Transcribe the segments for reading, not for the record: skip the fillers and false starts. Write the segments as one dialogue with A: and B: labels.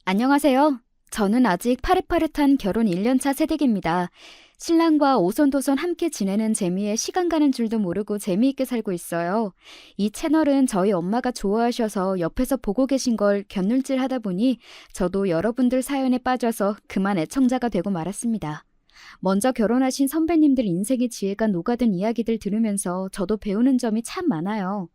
A: 안녕하세요. 저는 아직 파릇파릇한 결혼 1년차 새댁입니다. 신랑과 오손도손 함께 지내는 재미에 시간 가는 줄도 모르고 재미있게 살고 있어요. 이 채널은 저희 엄마가 좋아하셔서 옆에서 보고 계신 걸 곁눈질 하다 보니 저도 여러분들 사연에 빠져서 그만 애청자가 되고 말았습니다. 먼저 결혼하신 선배님들 인생의 지혜가 녹아든 이야기들 들으면서 저도 배우는 점이 참 많아요.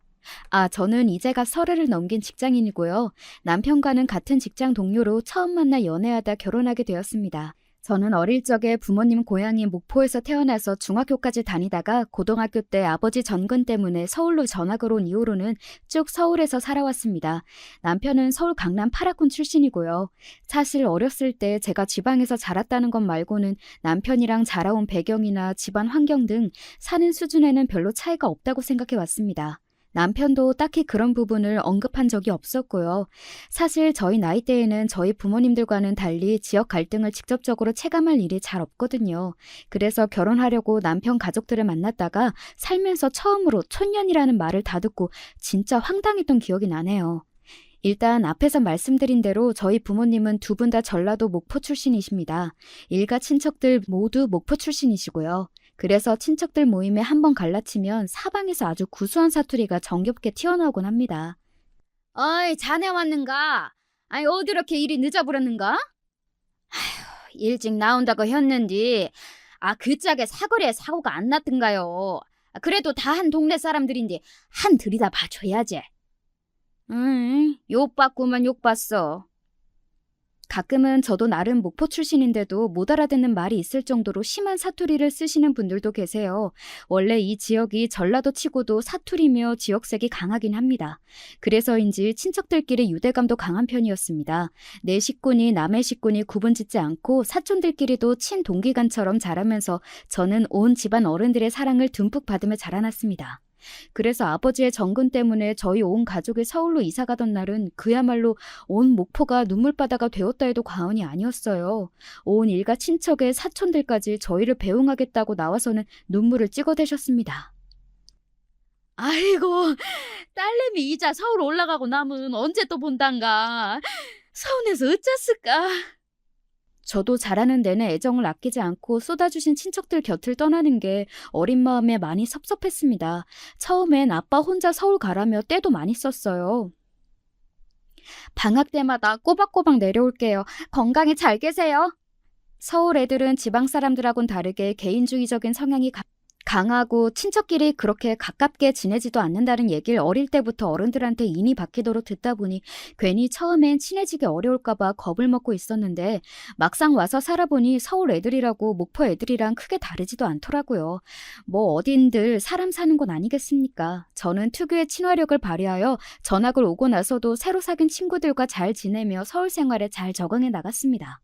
A: 저는 이제가 서른을 넘긴 직장인이고요. 남편과는 같은 직장 동료로 처음 만나 연애하다 결혼하게 되었습니다. 저는 어릴 적에 부모님 고향인 목포에서 태어나서 중학교까지 다니다가 고등학교 때 아버지 전근 때문에 서울로 전학을 온 이후로는 쭉 서울에서 살아왔습니다. 남편은 서울 강남 8학군 출신이고요. 사실 어렸을 때 제가 지방에서 자랐다는 것 말고는 남편이랑 자라온 배경이나 집안 환경 등 사는 수준에는 별로 차이가 없다고 생각해 왔습니다. 남편도 딱히 그런 부분을 언급한 적이 없었고요. 사실 저희 나이대에는 저희 부모님들과는 달리 지역 갈등을 직접적으로 체감할 일이 잘 없거든요. 그래서 결혼하려고 남편 가족들을 만났다가 살면서 처음으로 촌년이라는 말을 다듣고 진짜 황당했던 기억이 나네요. 일단 앞에서 말씀드린 대로 저희 부모님은 두 분 다 전라도 목포 출신이십니다. 일가 친척들 모두 목포 출신이시고요. 그래서 친척들 모임에 한번 갈라치면 사방에서 아주 구수한 사투리가 정겹게 튀어나오곤 합니다.
B: 어이, 자네 왔는가? 아니, 어디 이렇게 일이 늦어버렸는가? 일찍 나온다고 했는디, 그 짝에 사거리에 사고가 안 났던가요? 그래도 다 한 동네 사람들인데, 한 들이다 봐줘야지. 욕받구만 욕봤어.
A: 가끔은 저도 나름 목포 출신인데도 못 알아듣는 말이 있을 정도로 심한 사투리를 쓰시는 분들도 계세요. 원래 이 지역이 전라도 치고도 사투리며 지역색이 강하긴 합니다. 그래서인지 친척들끼리 유대감도 강한 편이었습니다. 내 식구니 남의 식구니 구분짓지 않고 사촌들끼리도 친동기간처럼 자라면서 저는 온 집안 어른들의 사랑을 듬뿍 받으며 자라났습니다. 그래서 아버지의 정근 때문에 저희 온 가족이 서울로 이사 가던 날은 그야말로 온 목포가 눈물바다가 되었다 해도 과언이 아니었어요. 온 일가 친척의 사촌들까지 저희를 배웅하겠다고 나와서는 눈물을 찍어대셨습니다.
B: 아이고, 딸내미 이자 서울 올라가고 남은 언제 또 본단가? 서운해서 어쩌을까?
A: 저도 자라는 내내 애정을 아끼지 않고 쏟아주신 친척들 곁을 떠나는 게 어린 마음에 많이 섭섭했습니다. 처음엔 아빠 혼자 서울 가라며 떼도 많이 썼어요. 방학 때마다 꼬박꼬박 내려올게요. 건강히 잘 계세요. 서울 애들은 지방 사람들하고는 다르게 개인주의적인 성향이 강하고 친척끼리 그렇게 가깝게 지내지도 않는다는 얘기를 어릴 때부터 어른들한테 인이 박히도록 듣다 보니 괜히 처음엔 친해지기 어려울까봐 겁을 먹고 있었는데 막상 와서 살아보니 서울 애들이라고 목포 애들이랑 크게 다르지도 않더라고요. 뭐 어딘들 사람 사는 건 아니겠습니까? 저는 특유의 친화력을 발휘하여 전학을 오고 나서도 새로 사귄 친구들과 잘 지내며 서울 생활에 잘 적응해 나갔습니다.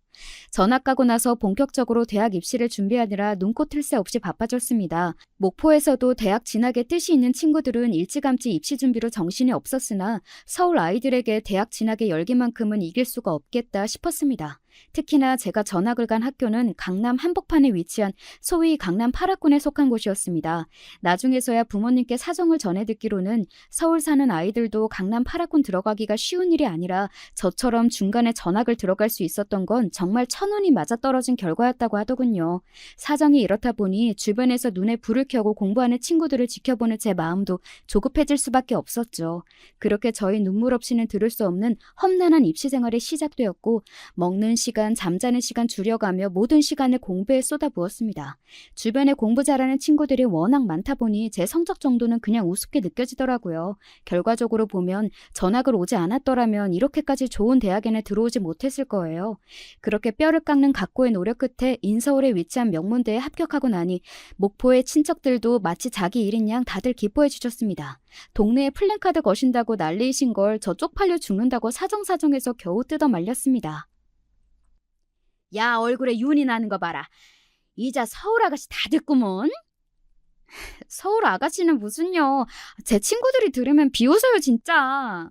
A: 전학 가고 나서 본격적으로 대학 입시를 준비하느라 눈꽃을 새 없이 바빠졌습니다. 목포에서도 대학 진학에 뜻이 있는 친구들은 일찌감치 입시 준비로 정신이 없었으나 서울 아이들에게 대학 진학의 열기만큼은 이길 수가 없겠다 싶었습니다. 특히나 제가 전학을 간 학교는 강남 한복판에 위치한 소위 강남 8학군에 속한 곳이었습니다. 나중에서야 부모님께 사정을 전해 듣기로는 서울 사는 아이들도 강남 8학군 들어가기가 쉬운 일이 아니라 저처럼 중간에 전학을 들어갈 수 있었던 건 정말 천운이 맞아떨어진 결과였다고 하더군요. 사정이 이렇다 보니 주변에서 눈에 불을 켜고 공부하는 친구들을 지켜보는 제 마음도 조급해질 수밖에 없었죠. 그렇게 저희 눈물 없이는 들을 수 없는 험난한 입시 생활이 시작되었고 먹는 시간, 잠자는 시간 줄여가며 모든 시간을 공부에 쏟아부었습니다. 주변에 공부 잘하는 친구들이 워낙 많다 보니 제 성적 정도는 그냥 우습게 느껴지더라고요. 결과적으로 보면 전학을 오지 않았더라면 이렇게까지 좋은 대학에는 들어오지 못했을 거예요. 그렇게 뼈를 깎는 각고의 노력 끝에 인서울에 위치한 명문대에 합격하고 나니 목포의 친척들도 마치 자기 일인 양 다들 기뻐해 주셨습니다. 동네에 플랜카드 거신다고 난리이신 걸 저 쪽팔려 죽는다고 사정사정해서 겨우 뜯어 말렸습니다.
B: 야, 얼굴에 윤이 나는 거 봐라. 이자 서울 아가씨 다 듣구먼.
A: 서울 아가씨는 무슨요. 제 친구들이 들으면 비웃어요 진짜.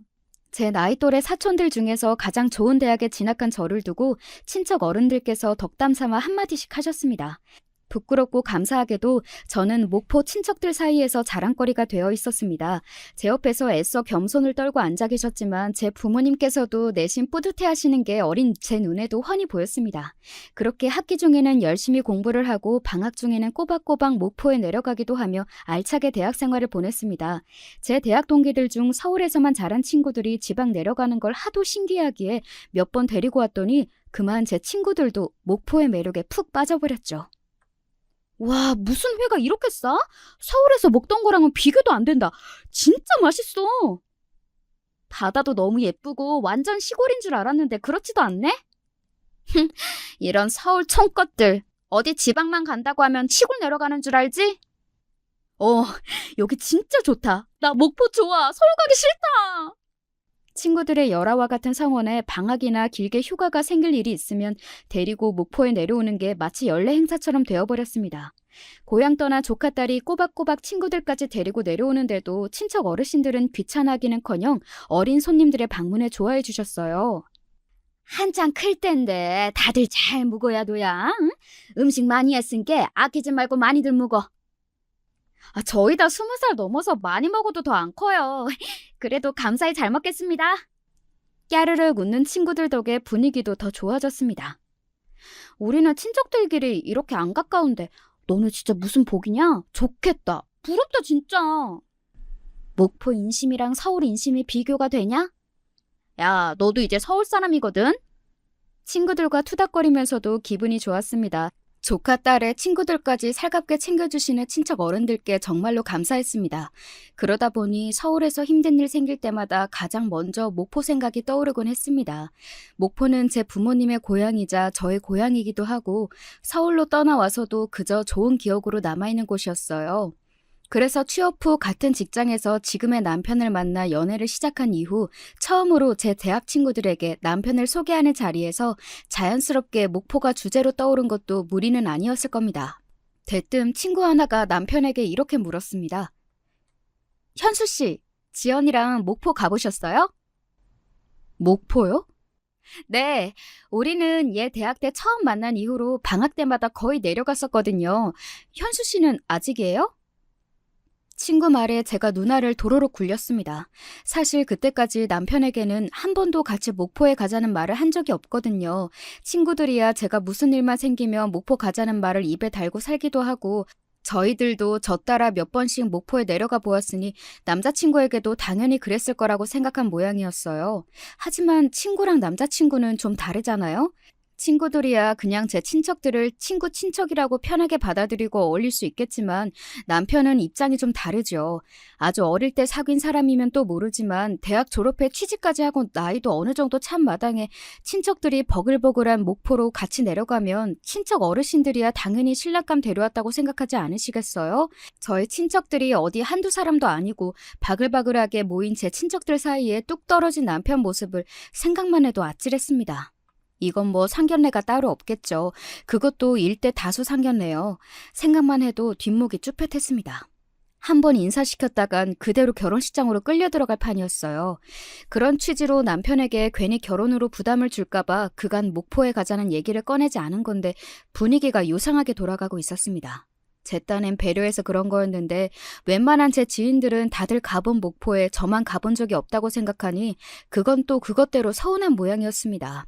A: 제 나이 또래 사촌들 중에서 가장 좋은 대학에 진학한 저를 두고 친척 어른들께서 덕담 삼아 한마디씩 하셨습니다. 부끄럽고 감사하게도 저는 목포 친척들 사이에서 자랑거리가 되어 있었습니다. 제 옆에서 애써 겸손을 떨고 앉아 계셨지만 제 부모님께서도 내심 뿌듯해하시는 게 어린 제 눈에도 훤히 보였습니다. 그렇게 학기 중에는 열심히 공부를 하고 방학 중에는 꼬박꼬박 목포에 내려가기도 하며 알차게 대학 생활을 보냈습니다. 제 대학 동기들 중 서울에서만 자란 친구들이 지방 내려가는 걸 하도 신기해하기에 몇 번 데리고 왔더니 그만 제 친구들도 목포의 매력에 푹 빠져버렸죠. 와, 무슨 회가 이렇게 싸? 서울에서 먹던 거랑은 비교도 안 된다. 진짜 맛있어. 바다도 너무 예쁘고 완전 시골인 줄 알았는데 그렇지도 않네? 이런 서울 촌것들. 어디 지방만 간다고 하면 시골 내려가는 줄 알지? 여기 진짜 좋다. 나 목포 좋아. 서울 가기 싫다. 친구들의 열화와 같은 성원에 방학이나 길게 휴가가 생길 일이 있으면 데리고 목포에 내려오는 게 마치 연례 행사처럼 되어버렸습니다. 고향 떠난 조카딸이 꼬박꼬박 친구들까지 데리고 내려오는데도 친척 어르신들은 귀찮아하기는커녕 어린 손님들의 방문에 좋아해 주셨어요. 한창 클 땐데 다들 잘 묵어야 도야. 응? 음식 많이 했으니까 아끼지 말고 많이들 묵어. 저희 다 20살 넘어서 많이 먹어도 더 안 커요. 그래도 감사히 잘 먹겠습니다. 까르륵 웃는 친구들 덕에 분위기도 더 좋아졌습니다. 우리는 친척들끼리 이렇게 안 가까운데 너는 진짜 무슨 복이냐? 좋겠다. 부럽다 진짜. 목포 인심이랑 서울 인심이 비교가 되냐? 야, 너도 이제 서울 사람이거든? 친구들과 투닥거리면서도 기분이 좋았습니다. 조카 딸의 친구들까지 살갑게 챙겨주시는 친척 어른들께 정말로 감사했습니다. 그러다 보니 서울에서 힘든 일 생길 때마다 가장 먼저 목포 생각이 떠오르곤 했습니다. 목포는 제 부모님의 고향이자 저의 고향이기도 하고 서울로 떠나와서도 그저 좋은 기억으로 남아있는 곳이었어요. 그래서 취업 후 같은 직장에서 지금의 남편을 만나 연애를 시작한 이후 처음으로 제 대학 친구들에게 남편을 소개하는 자리에서 자연스럽게 목포가 주제로 떠오른 것도 무리는 아니었을 겁니다. 대뜸 친구 하나가 남편에게 이렇게 물었습니다. 현수 씨, 지연이랑 목포 가보셨어요? 목포요? 네, 우리는 얘 대학 때 처음 만난 이후로 방학 때마다 거의 내려갔었거든요. 현수 씨는 아직이에요? 친구 말에 제가 눈알을 도로록 굴렸습니다. 사실 그때까지 남편에게는 한 번도 같이 목포에 가자는 말을 한 적이 없거든요. 친구들이야 제가 무슨 일만 생기면 목포 가자는 말을 입에 달고 살기도 하고 저희들도 저 따라 몇 번씩 목포에 내려가 보았으니 남자친구에게도 당연히 그랬을 거라고 생각한 모양이었어요. 하지만 친구랑 남자친구는 좀 다르잖아요? 친구들이야 그냥 제 친척들을 친척이라고 편하게 받아들이고 어울릴 수 있겠지만 남편은 입장이 좀 다르죠. 아주 어릴 때 사귄 사람이면 또 모르지만 대학 졸업해 취직까지 하고 나이도 어느 정도 찬 마당에 친척들이 버글버글한 목포로 같이 내려가면 친척 어르신들이야 당연히 신랑감 데려왔다고 생각하지 않으시겠어요? 저희 친척들이 어디 한두 사람도 아니고 바글바글하게 모인 제 친척들 사이에 뚝 떨어진 남편 모습을 생각만 해도 아찔했습니다. 이건 뭐 상견례가 따로 없겠죠. 그것도 일대 다수 상견례요. 생각만 해도 뒷목이 쭈뼛했습니다. 한 번 인사시켰다간 그대로 결혼식장으로 끌려 들어갈 판이었어요. 그런 취지로 남편에게 괜히 결혼으로 부담을 줄까봐 그간 목포에 가자는 얘기를 꺼내지 않은 건데 분위기가 요상하게 돌아가고 있었습니다. 제 딴엔 배려해서 그런 거였는데 웬만한 제 지인들은 다들 가본 목포에 저만 가본 적이 없다고 생각하니 그건 또 그것대로 서운한 모양이었습니다.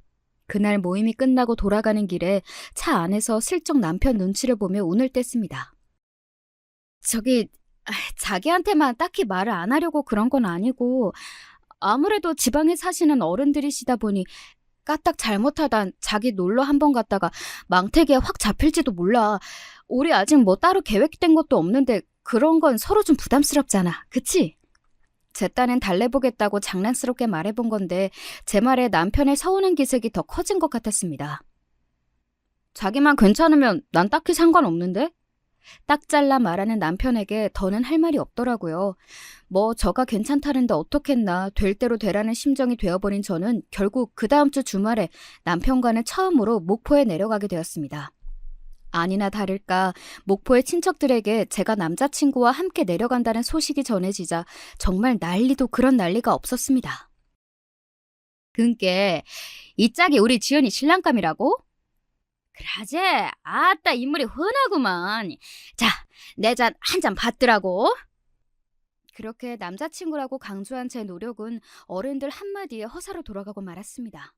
A: 그날 모임이 끝나고 돌아가는 길에 차 안에서 슬쩍 남편 눈치를 보며 운을 뗐습니다. 자기한테만 딱히 말을 안 하려고 그런 건 아니고 아무래도 지방에 사시는 어른들이시다 보니 까딱 잘못하단 자기 놀러 한번 갔다가 망태기에 확 잡힐지도 몰라. 우리 아직 뭐 따로 계획된 것도 없는데 그런 건 서로 좀 부담스럽잖아. 그치? 제 딴엔 달래보겠다고 장난스럽게 말해본 건데 제 말에 남편의 서운한 기색이 더 커진 것 같았습니다. 자기만 괜찮으면 난 딱히 상관없는데? 딱 잘라 말하는 남편에게 더는 할 말이 없더라고요. 뭐 저가 괜찮다는데 어떻겠나 될 대로 되라는 심정이 되어버린 저는 결국 그 다음 주 주말에 남편과는 처음으로 목포에 내려가게 되었습니다. 아니나 다를까 목포의 친척들에게 제가 남자친구와 함께 내려간다는 소식이 전해지자 정말 난리도 그런 난리가 없었습니다. 그니까 이 짝이 우리 지연이 신랑감이라고?
B: 그러제? 아따 인물이 훤하구만. 자, 내 잔 한 잔 받더라고.
A: 그렇게 남자친구라고 강조한 제 노력은 어른들 한마디에 허사로 돌아가고 말았습니다.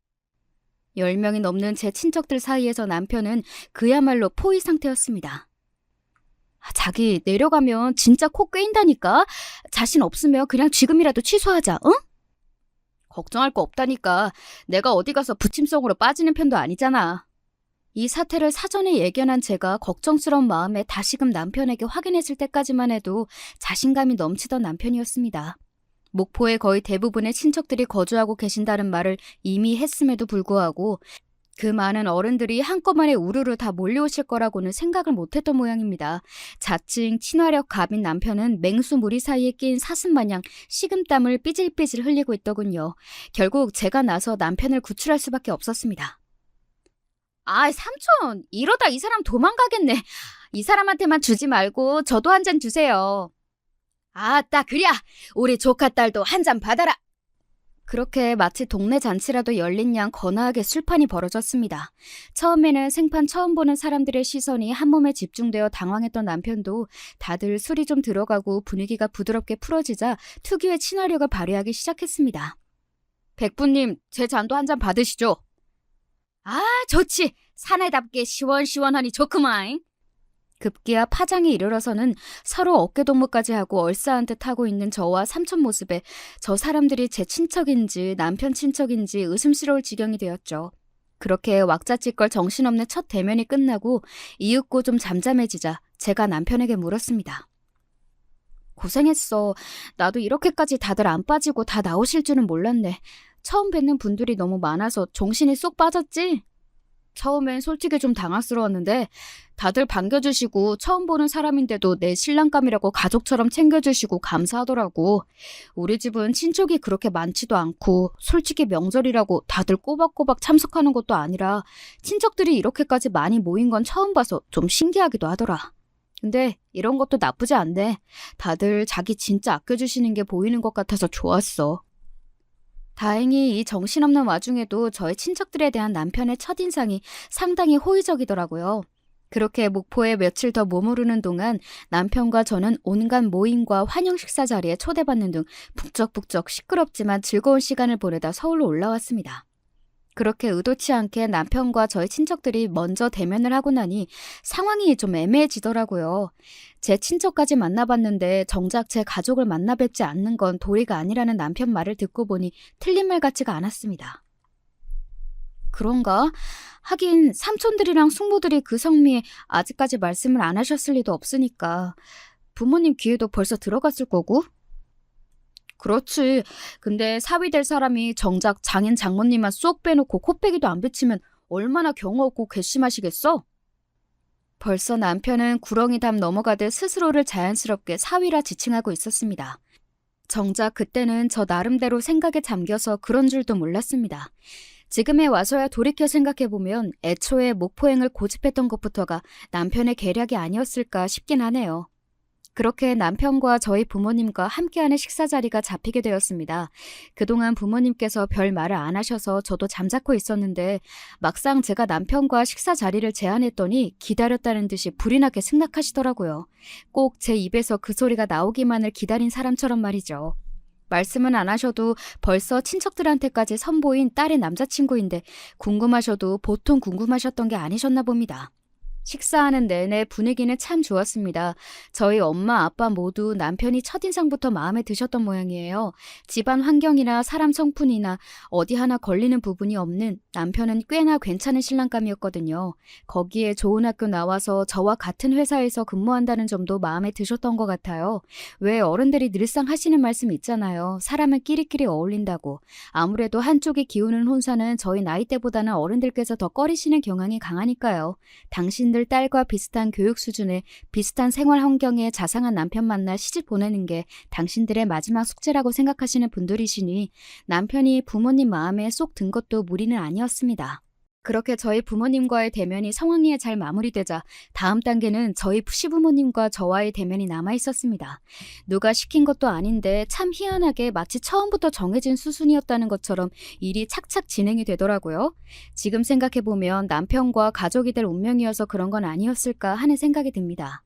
A: 10명이 넘는 제 친척들 사이에서 남편은 그야말로 포위 상태였습니다. 자기 내려가면 진짜 코 꿰인다니까. 자신 없으면 그냥 지금이라도 취소하자, 응? 걱정할 거 없다니까. 내가 어디 가서 부침성으로 빠지는 편도 아니잖아. 이 사태를 사전에 예견한 제가 걱정스러운 마음에 다시금 남편에게 확인했을 때까지만 해도 자신감이 넘치던 남편이었습니다. 목포에 거의 대부분의 친척들이 거주하고 계신다는 말을 이미 했음에도 불구하고 그 많은 어른들이 한꺼번에 우르르 다 몰려오실 거라고는 생각을 못했던 모양입니다. 자칭 친화력 갑인 남편은 맹수 무리 사이에 끼인 사슴마냥 식은땀을 삐질삐질 흘리고 있더군요. 결국 제가 나서 남편을 구출할 수밖에 없었습니다.
B: 아, 삼촌, 이러다 이 사람 도망가겠네. 이 사람한테만 주지 말고 저도 한 잔 주세요. 아따, 그랴. 우리 조카 딸도 한 잔 받아라.
A: 그렇게 마치 동네 잔치라도 열린 양 거나하게 술판이 벌어졌습니다. 처음에는 생판 처음 보는 사람들의 시선이 한몸에 집중되어 당황했던 남편도 다들 술이 좀 들어가고 분위기가 부드럽게 풀어지자 특유의 친화력을 발휘하기 시작했습니다. 백부님, 제 잔도 한 잔 받으시죠.
B: 아, 좋지. 사내답게 시원시원하니 좋구만.
A: 급기야 파장이 이르러서는 서로 어깨동무까지 하고 얼싸한 듯 하고 있는 저와 삼촌 모습에 저 사람들이 제 친척인지 남편 친척인지 의심스러울 지경이 되었죠. 그렇게 왁자지껄 정신없는 첫 대면이 끝나고 이윽고 좀 잠잠해지자 제가 남편에게 물었습니다. 고생했어. 나도 이렇게까지 다들 안 빠지고 다 나오실 줄은 몰랐네. 처음 뵙는 분들이 너무 많아서 정신이 쏙 빠졌지? 처음엔 솔직히 좀 당황스러웠는데 다들 반겨주시고 처음 보는 사람인데도 내 신랑감이라고 가족처럼 챙겨주시고 감사하더라고. 우리 집은 친척이 그렇게 많지도 않고 솔직히 명절이라고 다들 꼬박꼬박 참석하는 것도 아니라 친척들이 이렇게까지 많이 모인 건 처음 봐서 좀 신기하기도 하더라. 근데 이런 것도 나쁘지 않네. 다들 자기 진짜 아껴주시는 게 보이는 것 같아서 좋았어. 다행히 이 정신없는 와중에도 저의 친척들에 대한 남편의 첫인상이 상당히 호의적이더라고요. 그렇게 목포에 며칠 더 머무르는 동안 남편과 저는 온갖 모임과 환영 식사 자리에 초대받는 등 북적북적 시끄럽지만 즐거운 시간을 보내다 서울로 올라왔습니다. 그렇게 의도치 않게 남편과 저희 친척들이 먼저 대면을 하고 나니 상황이 좀 애매해지더라고요. 제 친척까지 만나봤는데 정작 제 가족을 만나 뵙지 않는 건 도리가 아니라는 남편 말을 듣고 보니 틀린 말 같지가 않았습니다. 그런가? 하긴 삼촌들이랑 숙모들이 그 성미에 아직까지 말씀을 안 하셨을 리도 없으니까 부모님 귀에도 벌써 들어갔을 거고? 그렇지. 근데 사위 될 사람이 정작 장인 장모님만 쏙 빼놓고 코빼기도 안 비치면 얼마나 경우 없고 괘씸하시겠어? 벌써 남편은 구렁이 담 넘어가듯 스스로를 자연스럽게 사위라 지칭하고 있었습니다. 정작 그때는 저 나름대로 생각에 잠겨서 그런 줄도 몰랐습니다. 지금에 와서야 돌이켜 생각해보면 애초에 목포행을 고집했던 것부터가 남편의 계략이 아니었을까 싶긴 하네요. 그렇게 남편과 저희 부모님과 함께하는 식사 자리가 잡히게 되었습니다. 그동안 부모님께서 별 말을 안 하셔서 저도 잠자코 있었는데 막상 제가 남편과 식사 자리를 제안했더니 기다렸다는 듯이 불이 나게 승낙하시더라고요. 꼭 제 입에서 그 소리가 나오기만을 기다린 사람처럼 말이죠. 말씀은 안 하셔도 벌써 친척들한테까지 선보인 딸의 남자친구인데 궁금하셔도 보통 궁금하셨던 게 아니셨나 봅니다. 식사하는 내내 분위기는 참 좋았습니다. 저희 엄마, 아빠 모두 남편이 첫인상부터 마음에 드셨던 모양이에요. 집안 환경이나 사람 성품이나 어디 하나 걸리는 부분이 없는 남편은 꽤나 괜찮은 신랑감이었거든요. 거기에 좋은 학교 나와서 저와 같은 회사에서 근무한다는 점도 마음에 드셨던 것 같아요. 왜 어른들이 늘상 하시는 말씀 있잖아요. 사람은 끼리끼리 어울린다고. 아무래도 한쪽이 기우는 혼사는 저희 나이대보다는 어른들께서 더 꺼리시는 경향이 강하니까요. 당신들 딸과 비슷한 교육 수준에 비슷한 생활 환경에 자상한 남편 만나 시집 보내는 게 당신들의 마지막 숙제라고 생각하시는 분들이시니 남편이 부모님 마음에 쏙 든 것도 무리는 아니었습니다. 그렇게 저희 부모님과의 대면이 성황리에 잘 마무리되자 다음 단계는 저희 시부모님과 저와의 대면이 남아 있었습니다. 누가 시킨 것도 아닌데 참 희한하게 마치 처음부터 정해진 수순이었다는 것처럼 일이 착착 진행이 되더라고요. 지금 생각해보면 남편과 가족이 될 운명이어서 그런 건 아니었을까 하는 생각이 듭니다.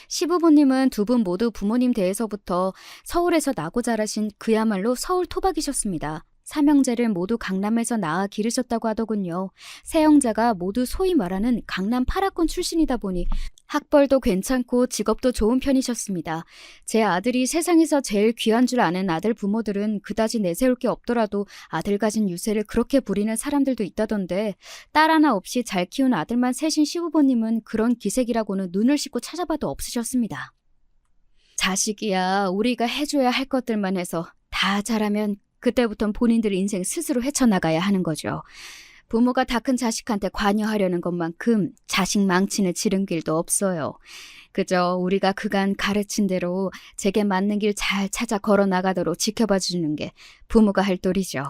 A: 시부모님은 두 분 모두 부모님 댁에서부터 서울에서 나고 자라신 그야말로 서울 토박이셨습니다. 삼형제를 모두 강남에서 낳아 기르셨다고 하더군요. 세 형제가 모두 소위 말하는 강남 8학군 출신이다 보니 학벌도 괜찮고 직업도 좋은 편이셨습니다. 제 아들이 세상에서 제일 귀한 줄 아는 아들 부모들은 그다지 내세울 게 없더라도 아들 가진 유세를 그렇게 부리는 사람들도 있다던데 딸 하나 없이 잘 키운 아들만 셋인 시부모님은 그런 기색이라고는 눈을 씻고 찾아봐도 없으셨습니다. 자식이야 우리가 해줘야 할 것들만 해서 다 잘하면 그때부턴 본인들 인생 스스로 헤쳐나가야 하는 거죠. 부모가 다 큰 자식한테 관여하려는 것만큼 자식 망치는 지름길도 없어요. 그저 우리가 그간 가르친 대로 제게 맞는 길 잘 찾아 걸어나가도록 지켜봐 주는 게 부모가 할 도리죠.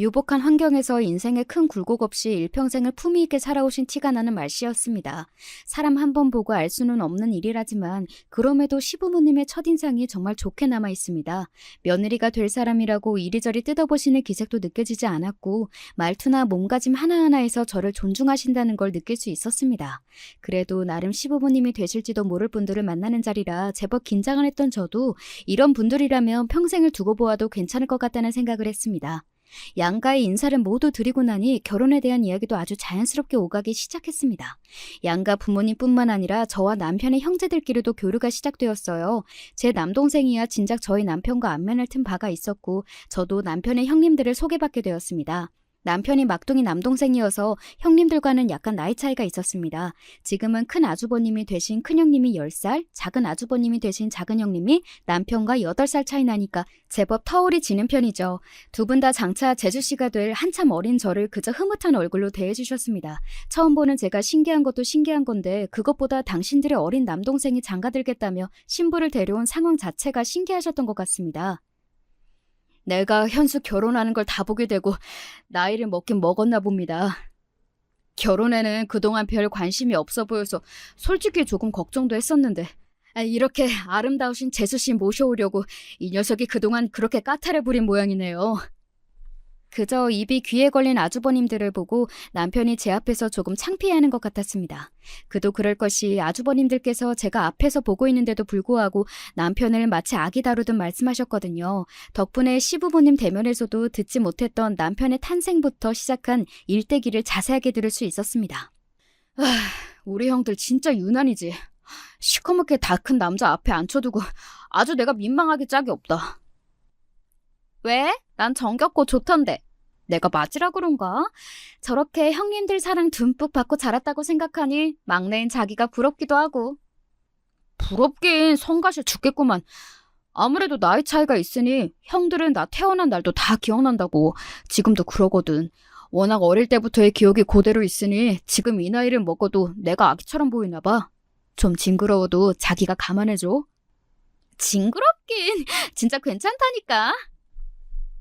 A: 유복한 환경에서 인생에 큰 굴곡 없이 일평생을 품위 있게 살아오신 티가 나는 말씨였습니다. 사람 한 번 보고 알 수는 없는 일이라지만 그럼에도 시부모님의 첫인상이 정말 좋게 남아 있습니다. 며느리가 될 사람이라고 이리저리 뜯어보시는 기색도 느껴지지 않았고 말투나 몸가짐 하나하나에서 저를 존중하신다는 걸 느낄 수 있었습니다. 그래도 나름 시부모님이 되실지도 모를 분들을 만나는 자리라 제법 긴장을 했던 저도 이런 분들이라면 평생을 두고 보아도 괜찮을 것 같다는 생각을 했습니다. 양가의 인사를 모두 드리고 나니 결혼에 대한 이야기도 아주 자연스럽게 오가기 시작했습니다. 양가 부모님뿐만 아니라 저와 남편의 형제들끼리도 교류가 시작되었어요. 제 남동생이야 진작 저희 남편과 안면을 튼 바가 있었고 저도 남편의 형님들을 소개받게 되었습니다. 남편이 막둥이 남동생이어서 형님들과는 약간 나이 차이가 있었습니다. 지금은 큰 아주버님이 되신 큰형님이 10살, 작은 아주버님이 되신 작은 형님이 남편과 8살 차이 나니까 제법 터울이 지는 편이죠. 두 분 다 장차 재주씨가 될 한참 어린 저를 그저 흐뭇한 얼굴로 대해주셨습니다. 처음 보는 제가 신기한 것도 신기한 건데 그것보다 당신들의 어린 남동생이 장가들겠다며 신부를 데려온 상황 자체가 신기하셨던 것 같습니다. 내가 현수 결혼하는 걸 다 보게 되고 나이를 먹긴 먹었나 봅니다. 결혼에는 그동안 별 관심이 없어 보여서 솔직히 조금 걱정도 했었는데 이렇게 아름다우신 재수씨 모셔오려고 이 녀석이 그동안 그렇게 까탈을 부린 모양이네요. 그저 입이 귀에 걸린 아주버님들을 보고 남편이 제 앞에서 조금 창피해하는 것 같았습니다. 그도 그럴 것이 아주버님들께서 제가 앞에서 보고 있는데도 불구하고 남편을 마치 아기 다루듯 말씀하셨거든요. 덕분에 시부모님 대면에서도 듣지 못했던 남편의 탄생부터 시작한 일대기를 자세하게 들을 수 있었습니다. 우리 형들 진짜 유난이지. 시커멓게 다 큰 남자 앞에 앉혀두고 아주 내가 민망하게 짝이 없다. 왜? 난 정겹고 좋던데. 내가 맞으라 그런가? 저렇게 형님들 사랑 듬뿍 받고 자랐다고 생각하니 막내인 자기가 부럽기도 하고. 부럽긴 성가셔 죽겠구만. 아무래도 나이 차이가 있으니 형들은 나 태어난 날도 다 기억난다고. 지금도 그러거든. 워낙 어릴 때부터의 기억이 그대로 있으니 지금 이 나이를 먹어도 내가 아기처럼 보이나 봐. 좀 징그러워도 자기가 감안해줘. 징그럽긴 진짜 괜찮다니까.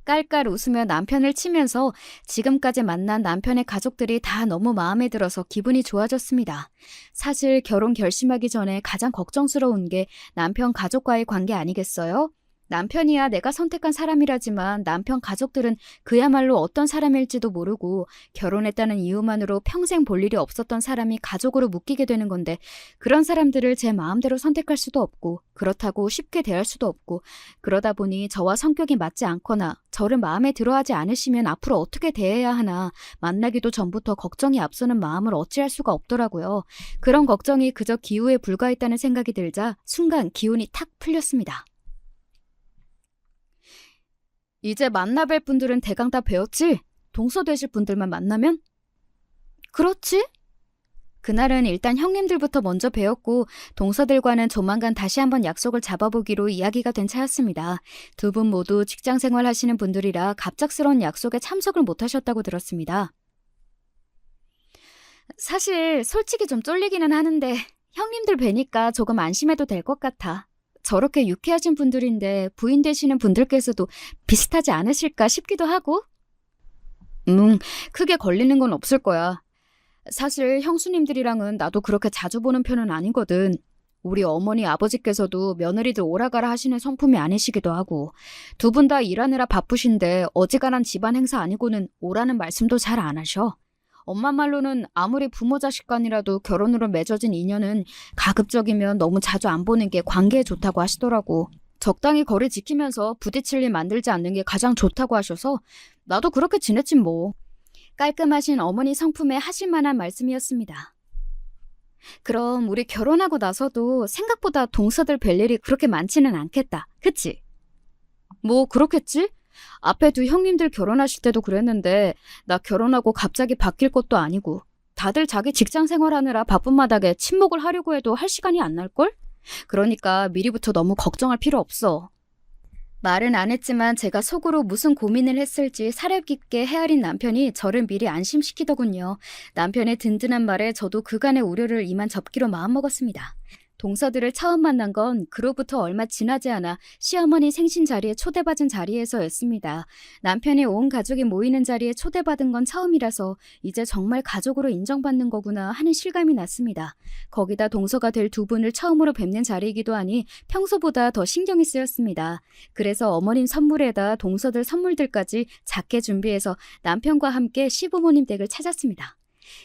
A: 깔깔 웃으며 남편을 치면서 지금까지 만난 남편의 가족들이 다 너무 마음에 들어서 기분이 좋아졌습니다. 사실 결혼 결심하기 전에 가장 걱정스러운 게 남편 가족과의 관계 아니겠어요? 남편이야 내가 선택한 사람이라지만 남편 가족들은 그야말로 어떤 사람일지도 모르고 결혼했다는 이유만으로 평생 볼 일이 없었던 사람이 가족으로 묶이게 되는 건데 그런 사람들을 제 마음대로 선택할 수도 없고 그렇다고 쉽게 대할 수도 없고 그러다 보니 저와 성격이 맞지 않거나 저를 마음에 들어하지 않으시면 앞으로 어떻게 대해야 하나 만나기도 전부터 걱정이 앞서는 마음을 어찌할 수가 없더라고요. 그런 걱정이 그저 기우에 불과했다는 생각이 들자 순간 기운이 탁 풀렸습니다. 이제 만나뵐 분들은 대강 다 배웠지? 동서 되실 분들만 만나면? 그렇지? 그날은 일단 형님들부터 먼저 배웠고 동서들과는 조만간 다시 한번 약속을 잡아보기로 이야기가 된 차였습니다. 두 분 모두 직장생활 하시는 분들이라 갑작스러운 약속에 참석을 못하셨다고 들었습니다. 사실 솔직히 좀 쫄리기는 하는데 형님들 뵈니까 조금 안심해도 될 것 같아. 저렇게 유쾌하신 분들인데 부인 되시는 분들께서도 비슷하지 않으실까 싶기도 하고. 크게 걸리는 건 없을 거야. 사실 형수님들이랑은 나도 그렇게 자주 보는 편은 아니거든. 우리 어머니 아버지께서도 며느리들 오라가라 하시는 성품이 아니시기도 하고 두 분 다 일하느라 바쁘신데 어지간한 집안 행사 아니고는 오라는 말씀도 잘 안 하셔. 엄마 말로는 아무리 부모 자식 간이라도 결혼으로 맺어진 인연은 가급적이면 너무 자주 안 보는 게 관계에 좋다고 하시더라고. 적당히 거리 지키면서 부딪힐 일 만들지 않는 게 가장 좋다고 하셔서 나도 그렇게 지냈지 뭐. 깔끔하신 어머니 성품에 하실 만한 말씀이었습니다. 그럼 우리 결혼하고 나서도 생각보다 동서들 뵐 일이 그렇게 많지는 않겠다. 그치? 뭐 그렇겠지? 앞에 두 형님들 결혼하실 때도 그랬는데 나 결혼하고 갑자기 바뀔 것도 아니고 다들 자기 직장 생활하느라 바쁜 마당에 친목을 하려고 해도 할 시간이 안 날걸? 그러니까 미리부터 너무 걱정할 필요 없어. 말은 안 했지만 제가 속으로 무슨 고민을 했을지 사려 깊게 헤아린 남편이 저를 미리 안심시키더군요. 남편의 든든한 말에 저도 그간의 우려를 이만 접기로 마음먹었습니다. 동서들을 처음 만난 건 그로부터 얼마 지나지 않아 시어머니 생신 자리에 초대받은 자리에서였습니다. 남편의 온 가족이 모이는 자리에 초대받은 건 처음이라서 이제 정말 가족으로 인정받는 거구나 하는 실감이 났습니다. 거기다 동서가 될 두 분을 처음으로 뵙는 자리이기도 하니 평소보다 더 신경이 쓰였습니다. 그래서 어머님 선물에다 동서들 선물들까지 작게 준비해서 남편과 함께 시부모님 댁을 찾았습니다.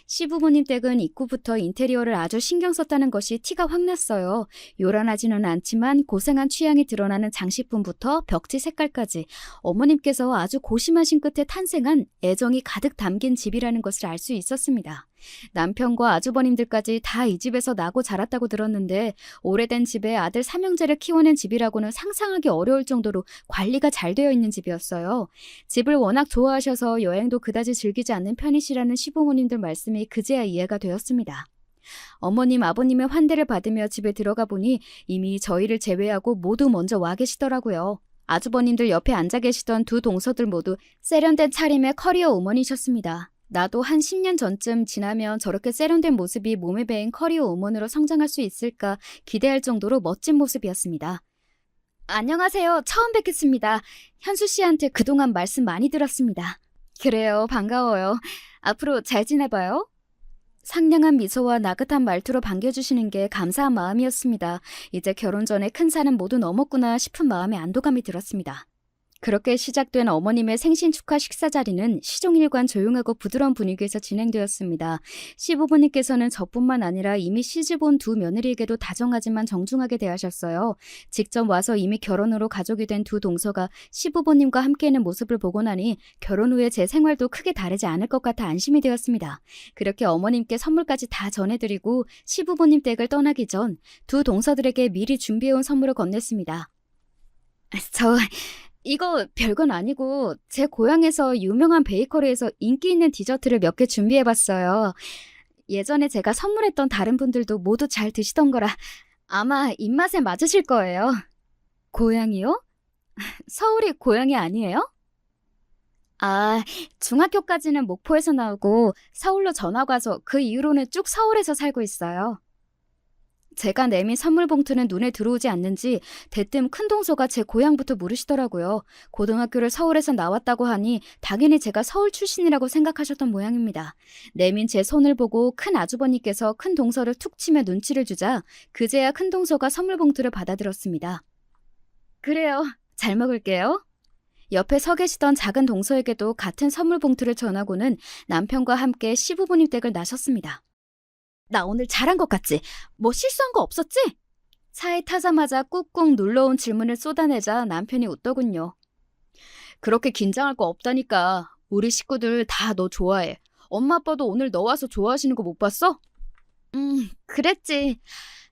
A: 시부모님 댁은 입구부터 인테리어를 아주 신경 썼다는 것이 티가 확 났어요. 요란하지는 않지만 고생한 취향이 드러나는 장식품부터 벽지 색깔까지 어머님께서 아주 고심하신 끝에 탄생한 애정이 가득 담긴 집이라는 것을 알 수 있었습니다. 남편과 아주버님들까지 다 이 집에서 나고 자랐다고 들었는데 오래된 집에 아들 삼형제를 키워낸 집이라고는 상상하기 어려울 정도로 관리가 잘 되어 있는 집이었어요. 집을 워낙 좋아하셔서 여행도 그다지 즐기지 않는 편이시라는 시부모님들 말씀이 그제야 이해가 되었습니다. 어머님, 아버님의 환대를 받으며 집에 들어가 보니 이미 저희를 제외하고 모두 먼저 와 계시더라고요. 아주버님들 옆에 앉아 계시던 두 동서들 모두 세련된 차림의 커리어 우먼이셨습니다. 나도 한 10년 전쯤 지나면 저렇게 세련된 모습이 몸에 배인 커리어 우먼으로 성장할 수 있을까 기대할 정도로 멋진 모습이었습니다. 안녕하세요. 처음 뵙겠습니다. 현수 씨한테 그동안 말씀 많이 들었습니다. 그래요. 반가워요. 앞으로 잘 지내봐요. 상냥한 미소와 나긋한 말투로 반겨주시는 게 감사한 마음이었습니다. 이제 결혼 전에 큰 산은 모두 넘었구나 싶은 마음에 안도감이 들었습니다. 그렇게 시작된 어머님의 생신 축하 식사 자리는 시종일관 조용하고 부드러운 분위기에서 진행되었습니다. 시부모님께서는 저뿐만 아니라 이미 시집온 두 며느리에게도 다정하지만 정중하게 대하셨어요. 직접 와서 이미 결혼으로 가족이 된 두 동서가 시부모님과 함께하는 모습을 보고 나니 결혼 후에 제 생활도 크게 다르지 않을 것 같아 안심이 되었습니다. 그렇게 어머님께 선물까지 다 전해드리고 시부모님 댁을 떠나기 전 두 동서들에게 미리 준비해온 선물을 건넸습니다. 이거 별건 아니고 제 고향에서 유명한 베이커리에서 인기 있는 디저트를 몇 개 준비해봤어요. 예전에 제가 선물했던 다른 분들도 모두 잘 드시던 거라 아마 입맛에 맞으실 거예요. 고향이요? 서울이 고향이 아니에요? 아, 중학교까지는 목포에서 나오고 서울로 전학 와서 그 이후로는 쭉 서울에서 살고 있어요. 제가 내민 선물 봉투는 눈에 들어오지 않는지 대뜸 큰 동서가 제 고향부터 물으시더라고요. 고등학교를 서울에서 나왔다고 하니 당연히 제가 서울 출신이라고 생각하셨던 모양입니다. 내민 제 손을 보고 큰 아주버님께서 큰 동서를 툭 치며 눈치를 주자 그제야 큰 동서가 선물 봉투를 받아들었습니다. 그래요. 잘 먹을게요. 옆에 서 계시던 작은 동서에게도 같은 선물 봉투를 전하고는 남편과 함께 시부모님 댁을 나섰습니다. 나 오늘 잘한 것 같지? 뭐 실수한 거 없었지? 차에 타자마자 꾹꾹 눌러온 질문을 쏟아내자 남편이 웃더군요. 그렇게 긴장할 거 없다니까. 우리 식구들 다 너 좋아해. 엄마 아빠도 오늘 너 와서 좋아하시는 거 못 봤어? 그랬지.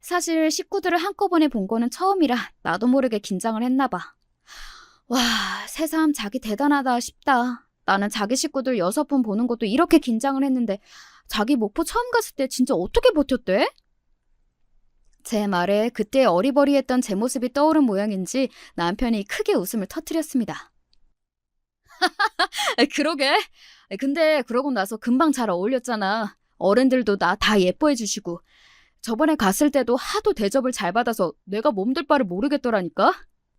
A: 사실 식구들을 한꺼번에 본 거는 처음이라 나도 모르게 긴장을 했나 봐. 와, 새삼 자기 대단하다 싶다. 나는 자기 식구들 6번 보는 것도 이렇게 긴장을 했는데 자기 목포 처음 갔을 때 진짜 어떻게 버텼대? 제 말에 그때 어리버리했던 제 모습이 떠오른 모양인지 남편이 크게 웃음을 터뜨렸습니다. 그러게. 근데 그러고 나서 금방 잘 어울렸잖아. 어른들도 나 다 예뻐해 주시고. 저번에 갔을 때도 하도 대접을 잘 받아서 내가 몸둘 바를 모르겠더라니까.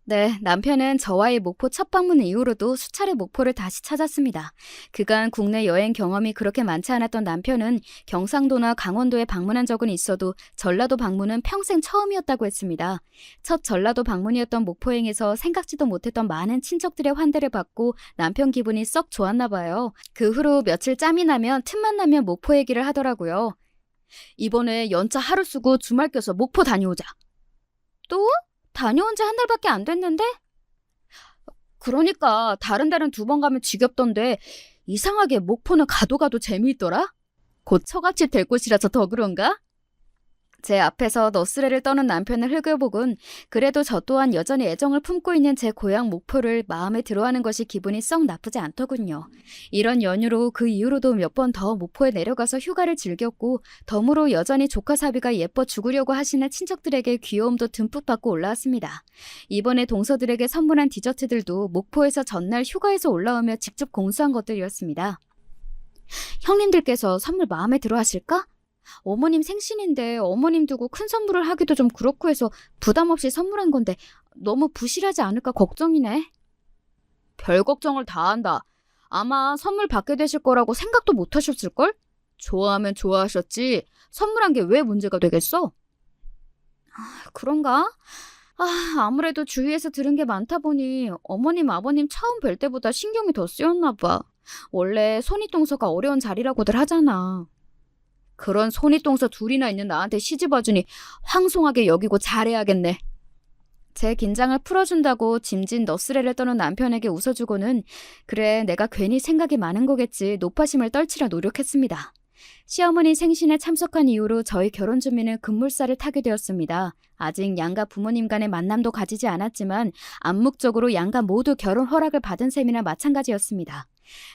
A: 네, 남편은 저와의 목포 첫 방문 이후로도 수차례 목포를 다시 찾았습니다. 그간 국내 여행 경험이 그렇게 많지 않았던 남편은 경상도나 강원도에 방문한 적은 있어도 전라도 방문은 평생 처음이었다고 했습니다. 첫 전라도 방문이었던 목포행에서 생각지도 못했던 많은 친척들의 환대를 받고 남편 기분이 썩 좋았나 봐요. 그 후로 며칠 짬이 나면 틈만 나면 목포 얘기를 하더라고요. 이번에 연차 하루 쓰고 주말 껴서 목포 다녀오자. 또? 다녀온 지 한 달밖에 안 됐는데? 그러니까 다른 달은 2번 가면 지겹던데 이상하게 목포는 가도 가도 재미있더라? 곧 처갓집 될 곳이라서 더 그런가? 제 앞에서 너스레를 떠는 남편을 흘겨보곤 그래도 저 또한 여전히 애정을 품고 있는 제 고향 목포를 마음에 들어하는 것이 기분이 썩 나쁘지 않더군요. 이런 연유로 그 이후로도 몇 번 더 목포에 내려가서 휴가를 즐겼고 덤으로 여전히 조카 사위가 예뻐 죽으려고 하시는 친척들에게 귀여움도 듬뿍 받고 올라왔습니다. 이번에 동서들에게 선물한 디저트들도 목포에서 전날 휴가에서 올라오며 직접 공수한 것들이었습니다. 형님들께서 선물 마음에 들어 하실까? 어머님 생신인데 어머님 두고 큰 선물을 하기도 좀 그렇고 해서 부담 없이 선물한 건데 너무 부실하지 않을까 걱정이네. 별 걱정을 다 한다. 아마 선물 받게 되실 거라고 생각도 못 하셨을걸? 좋아하면 좋아하셨지. 선물한 게 왜 문제가 되겠어? 그런가? 아무래도 주위에서 들은 게 많다 보니 어머님 아버님 처음 뵐 때보다 신경이 더 쓰였나 봐. 원래 손윗동서가 어려운 자리라고들 하잖아. 그런 손윗동서 둘이나 있는 나한테 시집와주니 황송하게 여기고 잘해야겠네. 제 긴장을 풀어준다고 짐진 너스레를 떠는 남편에게 웃어주고는 그래 내가 괜히 생각이 많은 거겠지 노파심을 떨치려 노력했습니다. 시어머니 생신에 참석한 이후로 저희 결혼 준비는 급물살을 타게 되었습니다. 아직 양가 부모님 간의 만남도 가지지 않았지만 암묵적으로 양가 모두 결혼 허락을 받은 셈이나 마찬가지였습니다.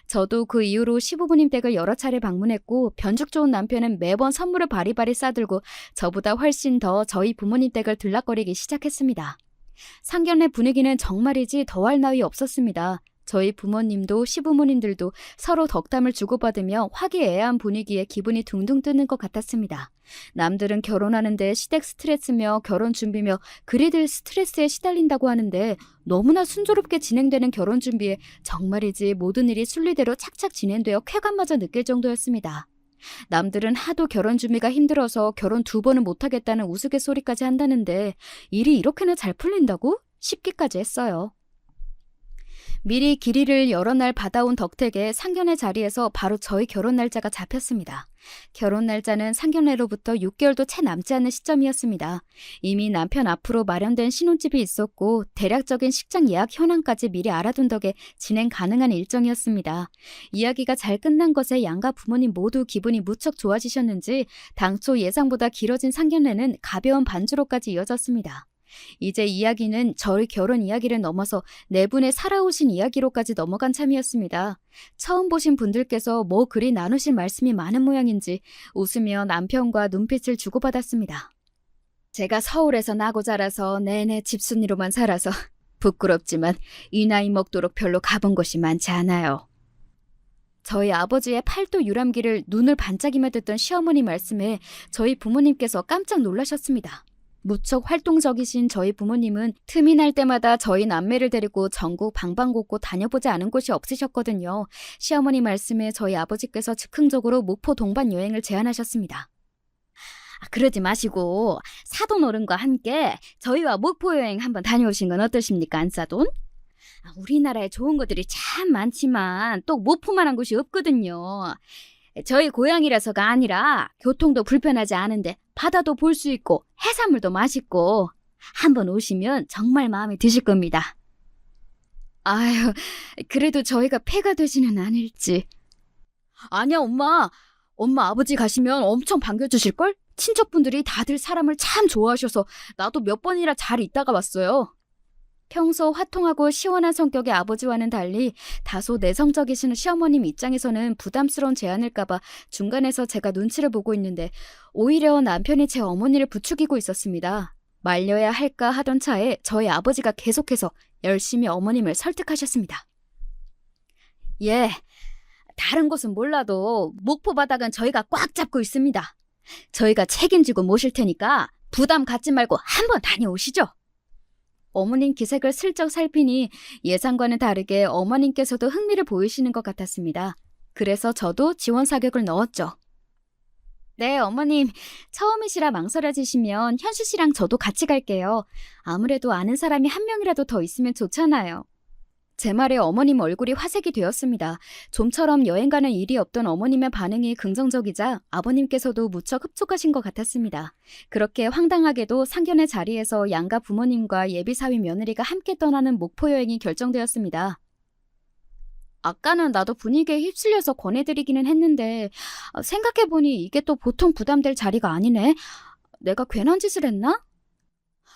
A: 저도 그 이후로 시부모님 댁을 여러 차례 방문했고 변죽 좋은 남편은 매번 선물을 바리바리 싸들고 저보다 훨씬 더 저희 부모님 댁을 들락거리기 시작했습니다. 상견례 분위기는 정말이지 더할 나위 없었습니다. 저희 부모님도 시부모님들도 서로 덕담을 주고받으며 화기애애한 분위기에 기분이 둥둥 뜨는 것 같았습니다. 남들은 결혼하는데 시댁 스트레스며 결혼 준비며 그리들 스트레스에 시달린다고 하는데 너무나 순조롭게 진행되는 결혼 준비에 정말이지 모든 일이 순리대로 착착 진행되어 쾌감마저 느낄 정도였습니다. 남들은 하도 결혼 준비가 힘들어서 결혼 2번은 못하겠다는 우스갯소리까지 한다는데 일이 이렇게나 잘 풀린다고? 싶기까지 했어요. 미리 길이를 여러 날 받아온 덕택에 상견례 자리에서 바로 저희 결혼 날짜가 잡혔습니다. 결혼 날짜는 상견례로부터 6개월도 채 남지 않은 시점이었습니다. 이미 남편 앞으로 마련된 신혼집이 있었고 대략적인 식장 예약 현황까지 미리 알아둔 덕에 진행 가능한 일정이었습니다. 이야기가 잘 끝난 것에 양가 부모님 모두 기분이 무척 좋아지셨는지 당초 예상보다 길어진 상견례는 가벼운 반주로까지 이어졌습니다. 이제 이야기는 저희 결혼 이야기를 넘어서 네 분의 살아오신 이야기로까지 넘어간 참이었습니다. 처음 보신 분들께서 뭐 그리 나누실 말씀이 많은 모양인지 웃으며 남편과 눈빛을 주고받았습니다. 제가 서울에서 나고 자라서 내내 집순이로만 살아서 부끄럽지만 이 나이 먹도록 별로 가본 곳이 많지 않아요. 저희 아버지의 팔도 유람기를 눈을 반짝이며 듣던 시어머니 말씀에 저희 부모님께서 깜짝 놀라셨습니다. 무척 활동적이신 저희 부모님은 틈이 날 때마다 저희 남매를 데리고 전국 방방곡곡 다녀보지 않은 곳이 없으셨거든요. 시어머니 말씀에 저희 아버지께서 즉흥적으로 목포 동반 여행을 제안하셨습니다. 그러지 마시고 사돈 어른과 함께 저희와 목포 여행 한번 다녀오신 건 어떠십니까, 안사돈? 우리나라에 좋은 것들이 참 많지만 또 목포만한 곳이 없거든요. 저희 고향이라서가 아니라 교통도 불편하지 않은데 바다도 볼 수 있고 해산물도 맛있고 한번 오시면 정말 마음에 드실 겁니다. 아유, 그래도 저희가 폐가 되지는 않을지. 아니야, 엄마. 엄마 아버지 가시면 엄청 반겨주실걸? 친척분들이 다들 사람을 참 좋아하셔서 나도 몇 번이나 잘 있다가 왔어요. 평소 화통하고 시원한 성격의 아버지와는 달리 다소 내성적이신 시어머님 입장에서는 부담스러운 제안일까봐 중간에서 제가 눈치를 보고 있는데 오히려 남편이 제 어머니를 부추기고 있었습니다. 말려야 할까 하던 차에 저희 아버지가 계속해서 열심히 어머님을 설득하셨습니다. 예, 다른 곳은 몰라도 목포 바닥은 저희가 꽉 잡고 있습니다. 저희가 책임지고 모실 테니까 부담 갖지 말고 한번 다녀오시죠. 어머님 기색을 슬쩍 살피니 예상과는 다르게 어머님께서도 흥미를 보이시는 것 같았습니다. 그래서 저도 지원 사격을 넣었죠. 네, 어머님. 처음이시라 망설여지시면 현수 씨랑 저도 같이 갈게요. 아무래도 아는 사람이 한 명이라도 더 있으면 좋잖아요. 제 말에 어머님 얼굴이 화색이 되었습니다. 좀처럼 여행 가는 일이 없던 어머님의 반응이 긍정적이자 아버님께서도 무척 흡족하신 것 같았습니다. 그렇게 황당하게도 상견례 자리에서 양가 부모님과 예비사위 며느리가 함께 떠나는 목포 여행이 결정되었습니다. 아까는 나도 분위기에 휩쓸려서 권해드리기는 했는데 생각해보니 이게 또 보통 부담될 자리가 아니네. 내가 괜한 짓을 했나?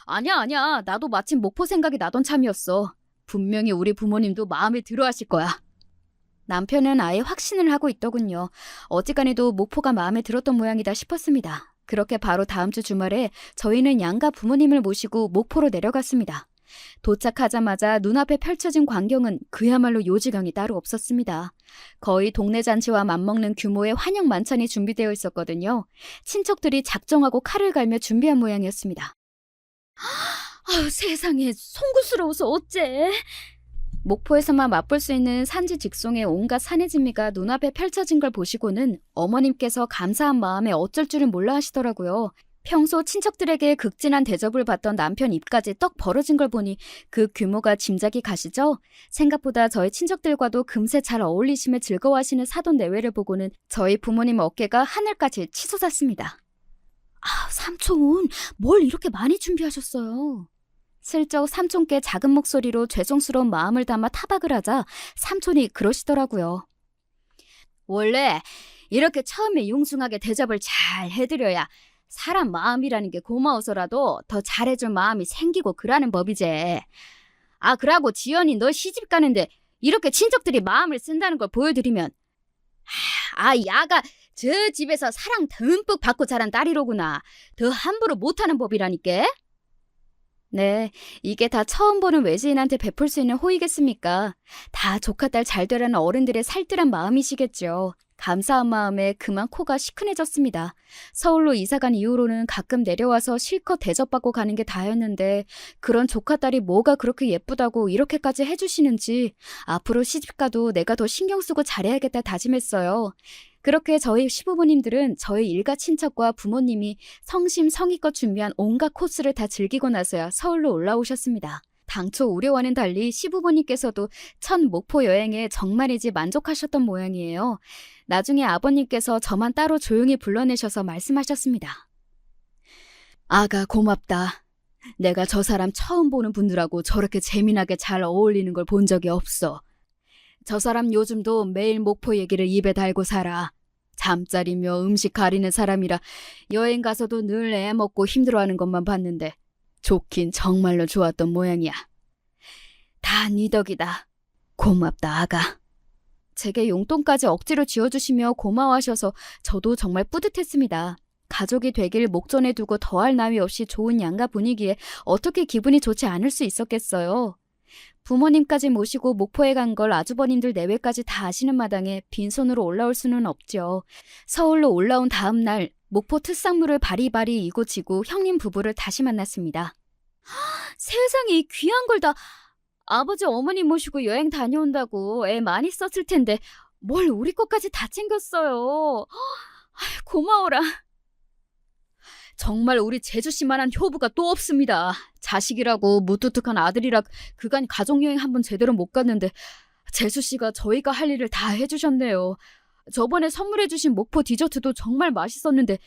A: 아니야. 나도 마침 목포 생각이 나던 참이었어. 분명히 우리 부모님도 마음에 들어 하실 거야. 남편은 아예 확신을 하고 있더군요. 어지간해도 목포가 마음에 들었던 모양이다 싶었습니다. 그렇게 바로 다음 주 주말에 저희는 양가 부모님을 모시고 목포로 내려갔습니다. 도착하자마자 눈앞에 펼쳐진 광경은 그야말로 요지경이 따로 없었습니다. 거의 동네 잔치와 맞먹는 규모의 환영 만찬이 준비되어 있었거든요. 친척들이 작정하고 칼을 갈며 준비한 모양이었습니다. 아유, 세상에 송구스러워서 어째. 목포에서만 맛볼 수 있는 산지 직송의 온갖 산의 진미가 눈앞에 펼쳐진 걸 보시고는 어머님께서 감사한 마음에 어쩔 줄은 몰라 하시더라고요. 평소 친척들에게 극진한 대접을 받던 남편 입까지 떡 벌어진 걸 보니 그 규모가 짐작이 가시죠? 생각보다 저희 친척들과도 금세 잘 어울리시며 즐거워하시는 사돈 내외를 보고는 저희 부모님 어깨가 하늘까지 치솟았습니다. 아, 삼촌, 뭘 이렇게 많이 준비하셨어요? 슬쩍 삼촌께 작은 목소리로 죄송스러운 마음을 담아 타박을 하자 삼촌이 그러시더라고요. 원래 이렇게 처음에 융숭하게 대접을 잘 해드려야 사람 마음이라는 게 고마워서라도 더 잘해줄 마음이 생기고 그러는 법이지. 아, 그러고 지연이 너 시집 가는데 이렇게 친척들이 마음을 쓴다는 걸 보여드리면 야가 저 집에서 사랑 듬뿍 받고 자란 딸이로구나. 더 함부로 못하는 법이라니까. 네, 이게 다 처음 보는 외지인한테 베풀 수 있는 호의겠습니까? 다 조카딸 잘 되라는 어른들의 살뜰한 마음이시겠죠. 감사한 마음에 그만 코가 시큰해졌습니다. 서울로 이사간 이후로는 가끔 내려와서 실컷 대접받고 가는 게 다였는데 그런 조카딸이 뭐가 그렇게 예쁘다고 이렇게까지 해주시는지 앞으로 시집가도 내가 더 신경 쓰고 잘해야겠다 다짐했어요. 그렇게 저희 시부모님들은 저희 일가 친척과 부모님이 성심성의껏 준비한 온갖 코스를 다 즐기고 나서야 서울로 올라오셨습니다. 당초 우려와는 달리 시부모님께서도 첫 목포 여행에 정말이지 만족하셨던 모양이에요. 나중에 아버님께서 저만 따로 조용히 불러내셔서 말씀하셨습니다. 아가 고맙다. 내가 저 사람 처음 보는 분들하고 저렇게 재미나게 잘 어울리는 걸 본 적이 없어. 저 사람 요즘도 매일 목포 얘기를 입에 달고 살아. 잠자리며 음식 가리는 사람이라 여행 가서도 늘 애 먹고 힘들어하는 것만 봤는데 좋긴 정말로 좋았던 모양이야. 다 네 덕이다. 고맙다, 아가. 제게 용돈까지 억지로 쥐어주시며 고마워하셔서 저도 정말 뿌듯했습니다. 가족이 되길 목전에 두고 더할 나위 없이 좋은 양가 분위기에 어떻게 기분이 좋지 않을 수 있었겠어요. 부모님까지 모시고 목포에 간 걸 아주버님들 내외까지 다 아시는 마당에 빈손으로 올라올 수는 없죠. 서울로 올라온 다음 날 목포 특산물을 바리바리 이고지고 형님 부부를 다시 만났습니다. 세상에 이 귀한 걸 다 아버지 어머니 모시고 여행 다녀온다고 애 많이 썼을 텐데 뭘 우리 것까지 다 챙겼어요. 고마워라. 정말 우리 재주씨만한 효부가 또 없습니다. 자식이라고 무뚝뚝한 아들이라 그간 가족여행 한번 제대로 못 갔는데 재수씨가 저희가 할 일을 다 해주셨네요. 저번에 선물해주신 목포 디저트도 정말 맛있었는데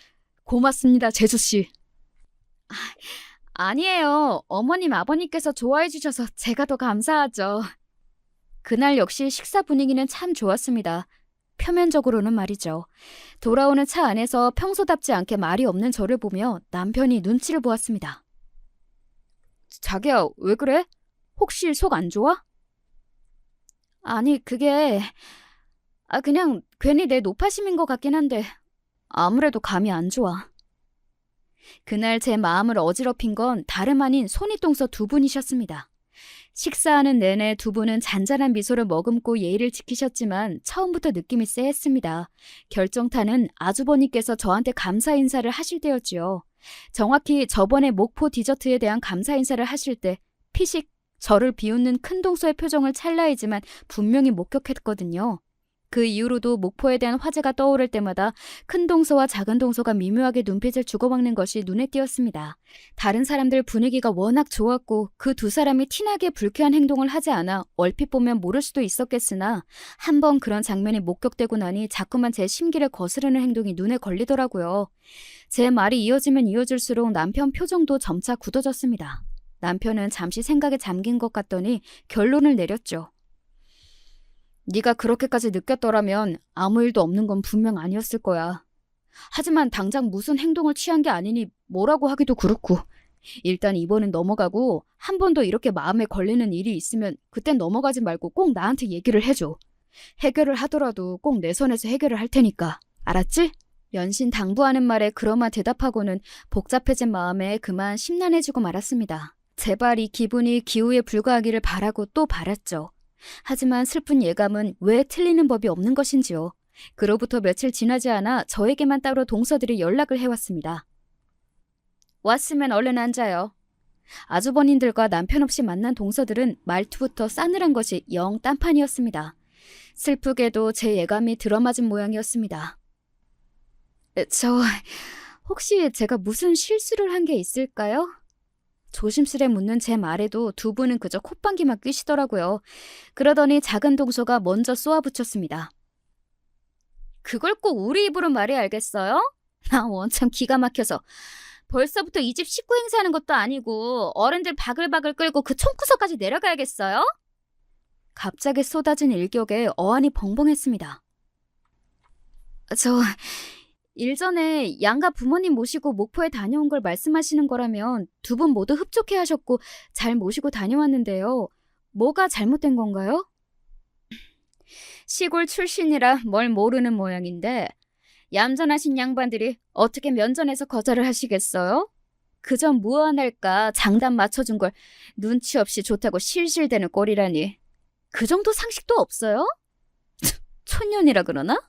A: 고맙습니다, 재수씨. 아니에요. 어머님, 아버님께서 좋아해 주셔서 제가 더 감사하죠. 그날 역시 식사 분위기는 참 좋았습니다. 표면적으로는 말이죠. 돌아오는 차 안에서 평소답지 않게 말이 없는 저를 보며 남편이 눈치를 보았습니다. 자기야, 왜 그래? 혹시 속 안 좋아? 아니, 그게 그냥 괜히 내 노파심인 것 같긴 한데 아무래도 감이 안 좋아. 그날 제 마음을 어지럽힌 건 다름 아닌 손이동서 두 분이셨습니다. 식사하는 내내 두 분은 잔잔한 미소를 머금고 예의를 지키셨지만 처음부터 느낌이 쎄했습니다. 결정타는 아주버님께서 저한테 감사 인사를 하실 때였지요. 정확히 저번에 목포 디저트에 대한 감사 인사를 하실 때 피식 저를 비웃는 큰 동서의 표정을 찰나이지만 분명히 목격했거든요. 그 이후로도 목포에 대한 화제가 떠오를 때마다 큰 동서와 작은 동서가 미묘하게 눈빛을 주고받는 것이 눈에 띄었습니다. 다른 사람들 분위기가 워낙 좋았고 그 두 사람이 티나게 불쾌한 행동을 하지 않아 얼핏 보면 모를 수도 있었겠으나 한 번 그런 장면이 목격되고 나니 자꾸만 제 심기를 거스르는 행동이 눈에 걸리더라고요. 제 말이 이어지면 이어질수록 남편 표정도 점차 굳어졌습니다. 남편은 잠시 생각에 잠긴 것 같더니 결론을 내렸죠. 네가 그렇게까지 느꼈더라면 아무 일도 없는 건 분명 아니었을 거야. 하지만 당장 무슨 행동을 취한 게 아니니 뭐라고 하기도 그렇고. 일단 이번은 넘어가고 한 번 더 이렇게 마음에 걸리는 일이 있으면 그땐 넘어가지 말고 꼭 나한테 얘기를 해줘. 해결을 하더라도 꼭 내 선에서 해결을 할 테니까. 알았지? 연신당부하는 말에 그러만 대답하고는 복잡해진 마음에 그만 심란해지고 말았습니다. 제발 이 기분이 기우에 불과하기를 바라고 또 바랐죠. 하지만 슬픈 예감은 왜 틀리는 법이 없는 것인지요. 그로부터 며칠 지나지 않아 저에게만 따로 동서들이 연락을 해왔습니다. 왔으면 얼른 앉아요. 아주버님들과 남편 없이 만난 동서들은 말투부터 싸늘한 것이 영 딴판이었습니다. 슬프게도 제 예감이 들어맞은 모양이었습니다. 혹시 제가 무슨 실수를 한 게 있을까요? 조심스레 묻는 제 말에도 두 분은 그저 콧방귀만 뀌시더라고요. 그러더니 작은 동서가 먼저 쏘아붙였습니다. 그걸 꼭 우리 입으로 말해야 알겠어요? 나 원참 기가 막혀서. 벌써부터 이 집 식구 행세하는 것도 아니고 어른들 바글바글 끌고 그 총구석까지 내려가야겠어요? 갑자기 쏟아진 일격에 어안이 벙벙했습니다. 일전에 양가 부모님 모시고 목포에 다녀온 걸 말씀하시는 거라면 두 분 모두 흡족해 하셨고 잘 모시고 다녀왔는데요. 뭐가 잘못된 건가요? 시골 출신이라 뭘 모르는 모양인데 얌전하신 양반들이 어떻게 면전에서 거절을 하시겠어요? 그저 무안할까 장단 맞춰준 걸 눈치 없이 좋다고 실실대는 꼴이라니. 그 정도 상식도 없어요? 촌년이라 그러나?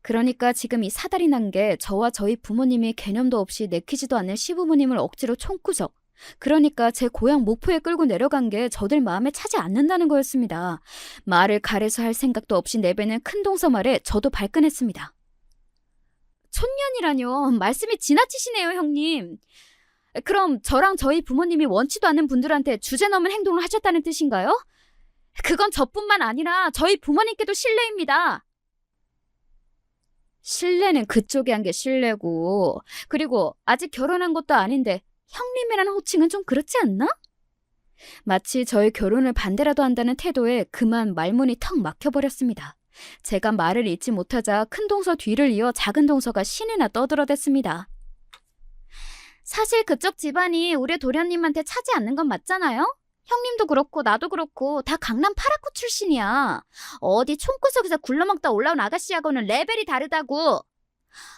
A: 그러니까 지금 이 사달이 난 게 저와 저희 부모님이 개념도 없이 내키지도 않는 시부모님을 억지로 총구석, 그러니까 제 고향 목포에 끌고 내려간 게 저들 마음에 차지 않는다는 거였습니다. 말을 가려서 할 생각도 없이 내뱉는 큰 동서 말에 저도 발끈했습니다. 촌년이라뇨. 말씀이 지나치시네요, 형님. 그럼 저랑 저희 부모님이 원치도 않는 분들한테 주제넘은 행동을 하셨다는 뜻인가요? 그건 저뿐만 아니라 저희 부모님께도 실례입니다. 실례는 그쪽이 한 게 실례고, 그리고 아직 결혼한 것도 아닌데 형님이라는 호칭은 좀 그렇지 않나? 마치 저의 결혼을 반대라도 한다는 태도에 그만 말문이 턱 막혀버렸습니다. 제가 말을 잇지 못하자 큰 동서 뒤를 이어 작은 동서가 신이나 떠들어댔습니다. 사실 그쪽 집안이 우리 도련님한테 차지 않는 건 맞잖아요? 형님도 그렇고 나도 그렇고 다 강남 파라코 출신이야. 어디 총구석에서 굴러먹다 올라온 아가씨하고는 레벨이 다르다고.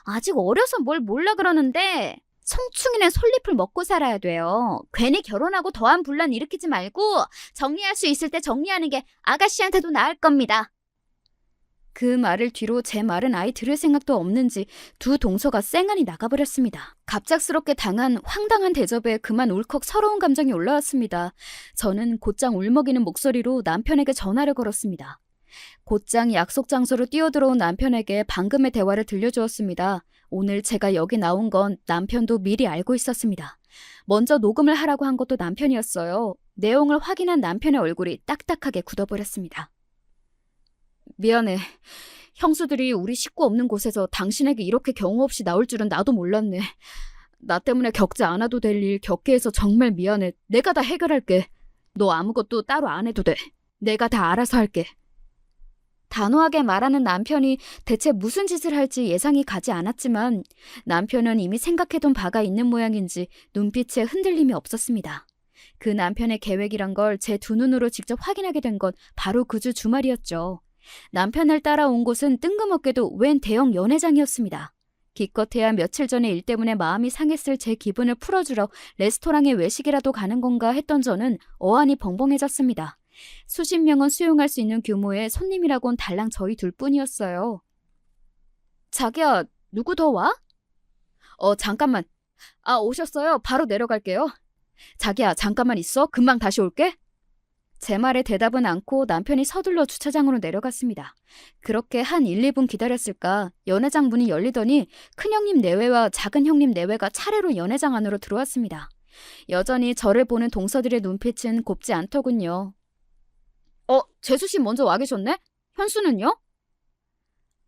A: 아직 어려서 뭘 몰라 그러는데 성충이는 솔잎을 먹고 살아야 돼요. 괜히 결혼하고 더한 분란 일으키지 말고 정리할 수 있을 때 정리하는 게 아가씨한테도 나을 겁니다. 그 말을 뒤로 제 말은 아예 들을 생각도 없는지 두 동서가 쌩안이 나가버렸습니다. 갑작스럽게 당한 황당한 대접에 그만 울컥 서러운 감정이 올라왔습니다. 저는 곧장 울먹이는 목소리로 남편에게 전화를 걸었습니다. 곧장 약속 장소로 뛰어들어온 남편에게 방금의 대화를 들려주었습니다. 오늘 제가 여기 나온 건 남편도 미리 알고 있었습니다. 먼저 녹음을 하라고 한 것도 남편이었어요. 내용을 확인한 남편의 얼굴이 딱딱하게 굳어버렸습니다. 미안해. 형수들이 우리 식구 없는 곳에서 당신에게 이렇게 경우 없이 나올 줄은 나도 몰랐네. 나 때문에 겪지 않아도 될 일 겪게 해서 정말 미안해. 내가 다 해결할게. 너 아무것도 따로 안 해도 돼. 내가 다 알아서 할게. 단호하게 말하는 남편이 대체 무슨 짓을 할지 예상이 가지 않았지만 남편은 이미 생각해둔 바가 있는 모양인지 눈빛에 흔들림이 없었습니다. 그 남편의 계획이란 걸 제 두 눈으로 직접 확인하게 된 건 바로 그 주 주말이었죠. 남편을 따라온 곳은 뜬금없게도 웬 대형 연회장이었습니다. 기껏해야 며칠 전에 일 때문에 마음이 상했을 제 기분을 풀어주러 레스토랑에 외식이라도 가는 건가 했던 저는 어안이 벙벙해졌습니다. 수십 명은 수용할 수 있는 규모의 손님이라곤 달랑 저희 둘뿐이었어요. 자기야, 누구 더 와? 잠깐만. 오셨어요? 바로 내려갈게요. 자기야, 잠깐만 있어. 금방 다시 올게. 제 말에 대답은 않고 남편이 서둘러 주차장으로 내려갔습니다. 그렇게 한 1, 2분 기다렸을까 연회장 문이 열리더니 큰형님 내외와 작은 형님 내외가 차례로 연회장 안으로 들어왔습니다. 여전히 저를 보는 동서들의 눈빛은 곱지 않더군요. 재수 씨 먼저 와 계셨네? 현수는요?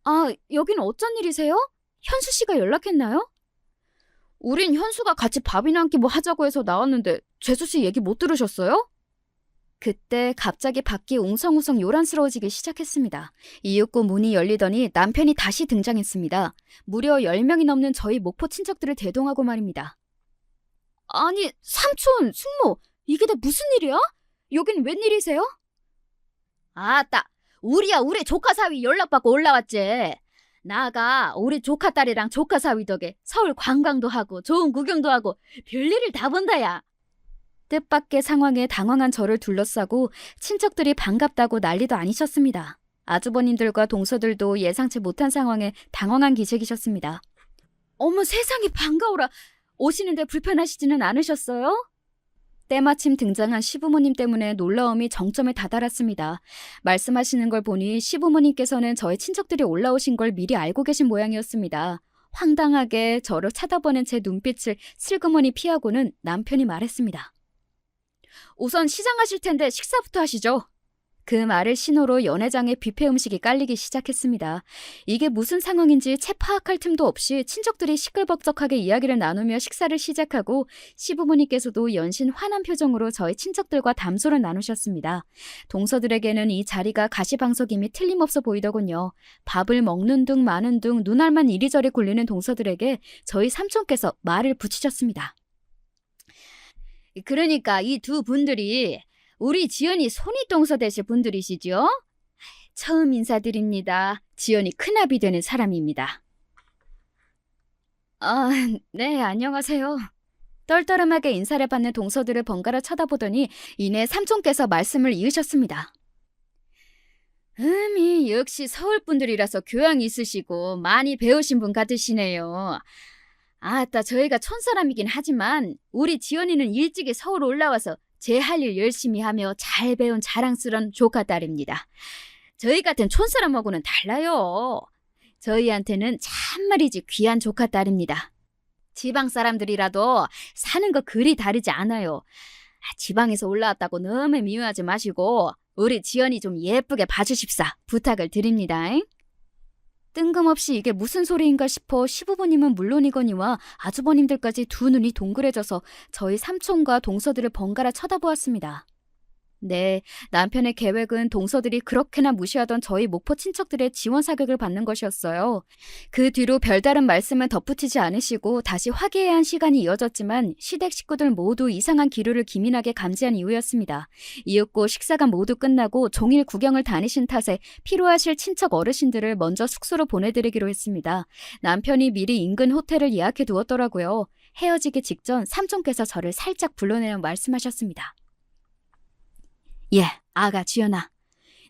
A: 아, 여긴 어쩐 일이세요? 현수 씨가 연락했나요? 우린 현수가 같이 밥이나 한 끼 뭐 하자고 해서 나왔는데 재수 씨 얘기 못 들으셨어요? 그때 갑자기 밖이 웅성웅성 요란스러워지기 시작했습니다. 이윽고 문이 열리더니 남편이 다시 등장했습니다. 무려 10명이 넘는 저희 목포 친척들을 대동하고 말입니다. 아니, 삼촌, 숙모, 이게 다 무슨 일이야? 여긴 웬일이세요?
B: 아따, 우리 조카 사위 연락받고 올라왔지. 나가 우리 조카 딸이랑 조카 사위 덕에 서울 관광도 하고 좋은 구경도 하고 별일을 다 본다야.
A: 뜻밖의 상황에 당황한 저를 둘러싸고 친척들이 반갑다고 난리도 아니셨습니다. 아주버님들과 동서들도 예상치 못한 상황에 당황한 기색이셨습니다. 어머 세상에 반가워라. 오시는데 불편하시지는 않으셨어요? 때마침 등장한 시부모님 때문에 놀라움이 정점에 다다랐습니다. 말씀하시는 걸 보니 시부모님께서는 저희 친척들이 올라오신 걸 미리 알고 계신 모양이었습니다. 황당하게 저를 쳐다보는 제 눈빛을 슬그머니 피하고는 남편이 말했습니다. 우선 시장하실 텐데 식사부터 하시죠. 그 말을 신호로 연회장에 뷔페 음식이 깔리기 시작했습니다. 이게 무슨 상황인지 채 파악할 틈도 없이 친척들이 시끌벅적하게 이야기를 나누며 식사를 시작하고 시부모님께서도 연신 화난 표정으로 저희 친척들과 담소를 나누셨습니다. 동서들에게는 이 자리가 가시방석임이 틀림없어 보이더군요. 밥을 먹는 둥 마는 둥 눈알만 이리저리 굴리는 동서들에게 저희 삼촌께서 말을 붙이셨습니다.
B: 그러니까 이 두 분들이 우리 지연이 손윗동서 되실 분들이시죠? 처음 인사드립니다. 지연이 큰아비 되는 사람입니다.
A: 아, 네, 안녕하세요. 떨떠름하게 인사를 받는 동서들을 번갈아 쳐다보더니 이내 삼촌께서 말씀을 이으셨습니다.
B: 역시 서울 분들이라서 교養있으시고 많이 배우신 분 같으시네요. 아따, 저희가 촌사람이긴 하지만 우리 지연이는 일찍이 서울 올라와서 제 할 일 열심히 하며 잘 배운 자랑스런 조카 딸입니다. 저희 같은 촌사람하고는 달라요. 저희한테는 참말이지 귀한 조카 딸입니다. 지방 사람들이라도 사는 거 그리 다르지 않아요. 지방에서 올라왔다고 너무 미워하지 마시고 우리 지연이 좀 예쁘게 봐주십사 부탁을 드립니다.
A: 뜬금없이 이게 무슨 소리인가 싶어 시부모님은 물론이거니와 아주버님들까지 두 눈이 동그래져서 저희 삼촌과 동서들을 번갈아 쳐다보았습니다. 네, 남편의 계획은 동서들이 그렇게나 무시하던 저희 목포 친척들의 지원 사격을 받는 것이었어요. 그 뒤로 별다른 말씀은 덧붙이지 않으시고 다시 화기애애한 시간이 이어졌지만 시댁 식구들 모두 이상한 기류를 기민하게 감지한 이후였습니다. 이윽고 식사가 모두 끝나고 종일 구경을 다니신 탓에 피로하실 친척 어르신들을 먼저 숙소로 보내드리기로 했습니다. 남편이 미리 인근 호텔을 예약해 두었더라고요. 헤어지기 직전 삼촌께서 저를 살짝 불러내어 말씀하셨습니다. 예, 아가 지연아,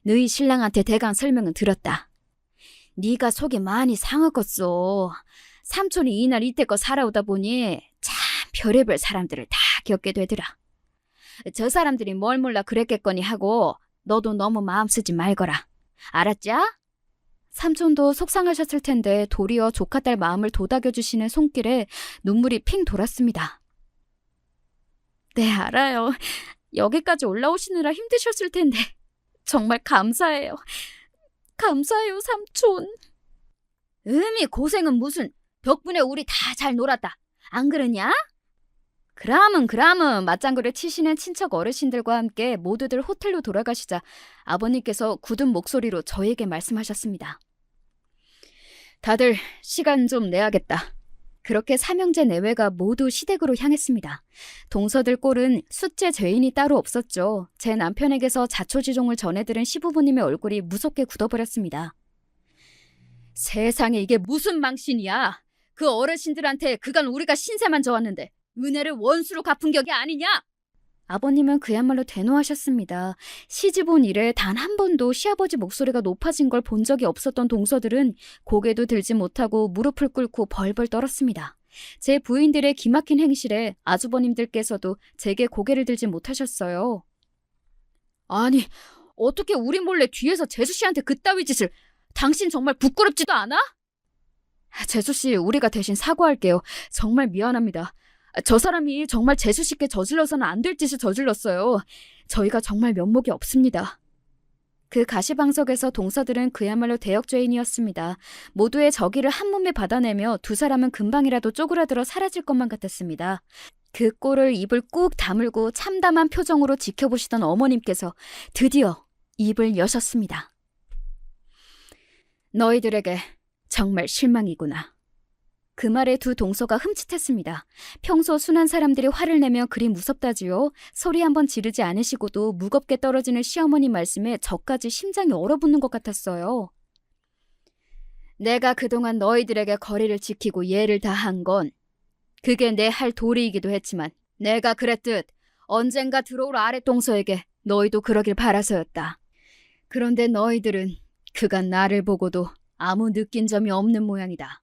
A: 너희 신랑한테 대강 설명은 들었다. 네가 속이 많이 상하겠소. 삼촌이 이날 이때껏 살아오다 보니 참 별의별 사람들을 다 겪게 되더라. 저 사람들이 뭘 몰라 그랬겠거니 하고 너도 너무 마음 쓰지 말거라. 알았자? 삼촌도 속상하셨을 텐데 도리어 조카딸 마음을 도닥여주시는 손길에 눈물이 핑 돌았습니다. 네, 알아요. 여기까지 올라오시느라 힘드셨을 텐데 정말 감사해요. 감사해요, 삼촌.
B: 고생은 무슨. 덕분에 우리 다 잘 놀았다. 안 그러냐?
A: 그럼은 맞장구를 치시는 친척 어르신들과 함께 모두들 호텔로 돌아가시자 아버님께서 굳은 목소리로 저에게 말씀하셨습니다. 다들 시간 좀 내야겠다. 그렇게 삼형제 내외가 모두 시댁으로 향했습니다. 동서들 꼴은 숫째 죄인이 따로 없었죠. 제 남편에게서 자초지종을 전해들은 시부모님의 얼굴이 무섭게 굳어버렸습니다.
B: 세상에 이게 무슨 망신이야. 그 어르신들한테 그간 우리가 신세만 져왔는데 은혜를 원수로 갚은 격이 아니냐?
A: 아버님은 그야말로 대노하셨습니다. 시집 온 이래 단 한 번도 시아버지 목소리가 높아진 걸 본 적이 없었던 동서들은 고개도 들지 못하고 무릎을 꿇고 벌벌 떨었습니다. 제 부인들의 기막힌 행실에 아주버님들께서도 제게 고개를 들지 못하셨어요.
B: 아니, 어떻게 우리 몰래 뒤에서 재수 씨한테 그따위 짓을. 당신 정말 부끄럽지도 않아?
A: 재수 씨, 우리가 대신 사과할게요. 정말 미안합니다. 저 사람이 정말 재수 씨께 저질러서는 안 될 짓을 저질렀어요. 저희가 정말 면목이 없습니다. 그 가시방석에서 동서들은 그야말로 대역죄인이었습니다. 모두의 저기를 한 몸에 받아내며 두 사람은 금방이라도 쪼그라들어 사라질 것만 같았습니다. 그 꼴을 입을 꾹 다물고 참담한 표정으로 지켜보시던 어머님께서 드디어 입을 여셨습니다. 너희들에게 정말 실망이구나. 그 말에 두 동서가 흠칫했습니다. 평소 순한 사람들이 화를 내며 그리 무섭다지요. 소리 한번 지르지 않으시고도 무겁게 떨어지는 시어머니 말씀에 저까지 심장이 얼어붙는 것 같았어요. 내가 그동안 너희들에게 거리를 지키고 예를 다한 건 그게 내 할 도리이기도 했지만 내가 그랬듯 언젠가 들어올 아랫동서에게 너희도 그러길 바라서였다. 그런데 너희들은 그간 나를 보고도 아무 느낀 점이 없는 모양이다.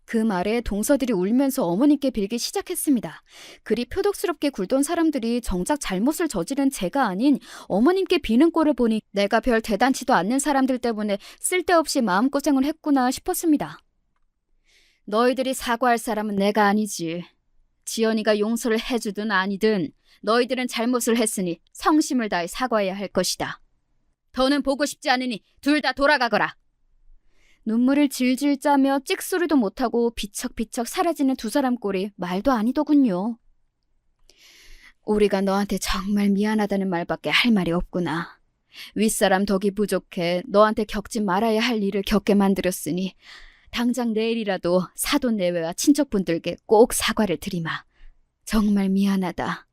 A: 그 말에 동서들이 울면서 어머니께 빌기 시작했습니다. 그리 표독스럽게 굴던 사람들이 정작 잘못을 저지른 제가 아닌 어머님께 비는 꼴을 보니 내가 별 대단치도 않는 사람들 때문에 쓸데없이 마음고생을 했구나 싶었습니다. 너희들이 사과할 사람은 내가 아니지. 지연이가 용서를 해주든 아니든 너희들은 잘못을 했으니 성심을 다해 사과해야 할 것이다. 더는 보고 싶지 않으니 둘 다 돌아가거라. 눈물을 질질 짜며 찍소리도 못하고 비척비척 사라지는 두 사람 꼴이 말도 아니더군요. 우리가 너한테 정말 미안하다는 말밖에 할 말이 없구나. 윗사람 덕이 부족해 너한테 겪지 말아야 할 일을 겪게 만들었으니 당장 내일이라도 사돈 내외와 친척분들께 꼭 사과를 드리마. 정말 미안하다.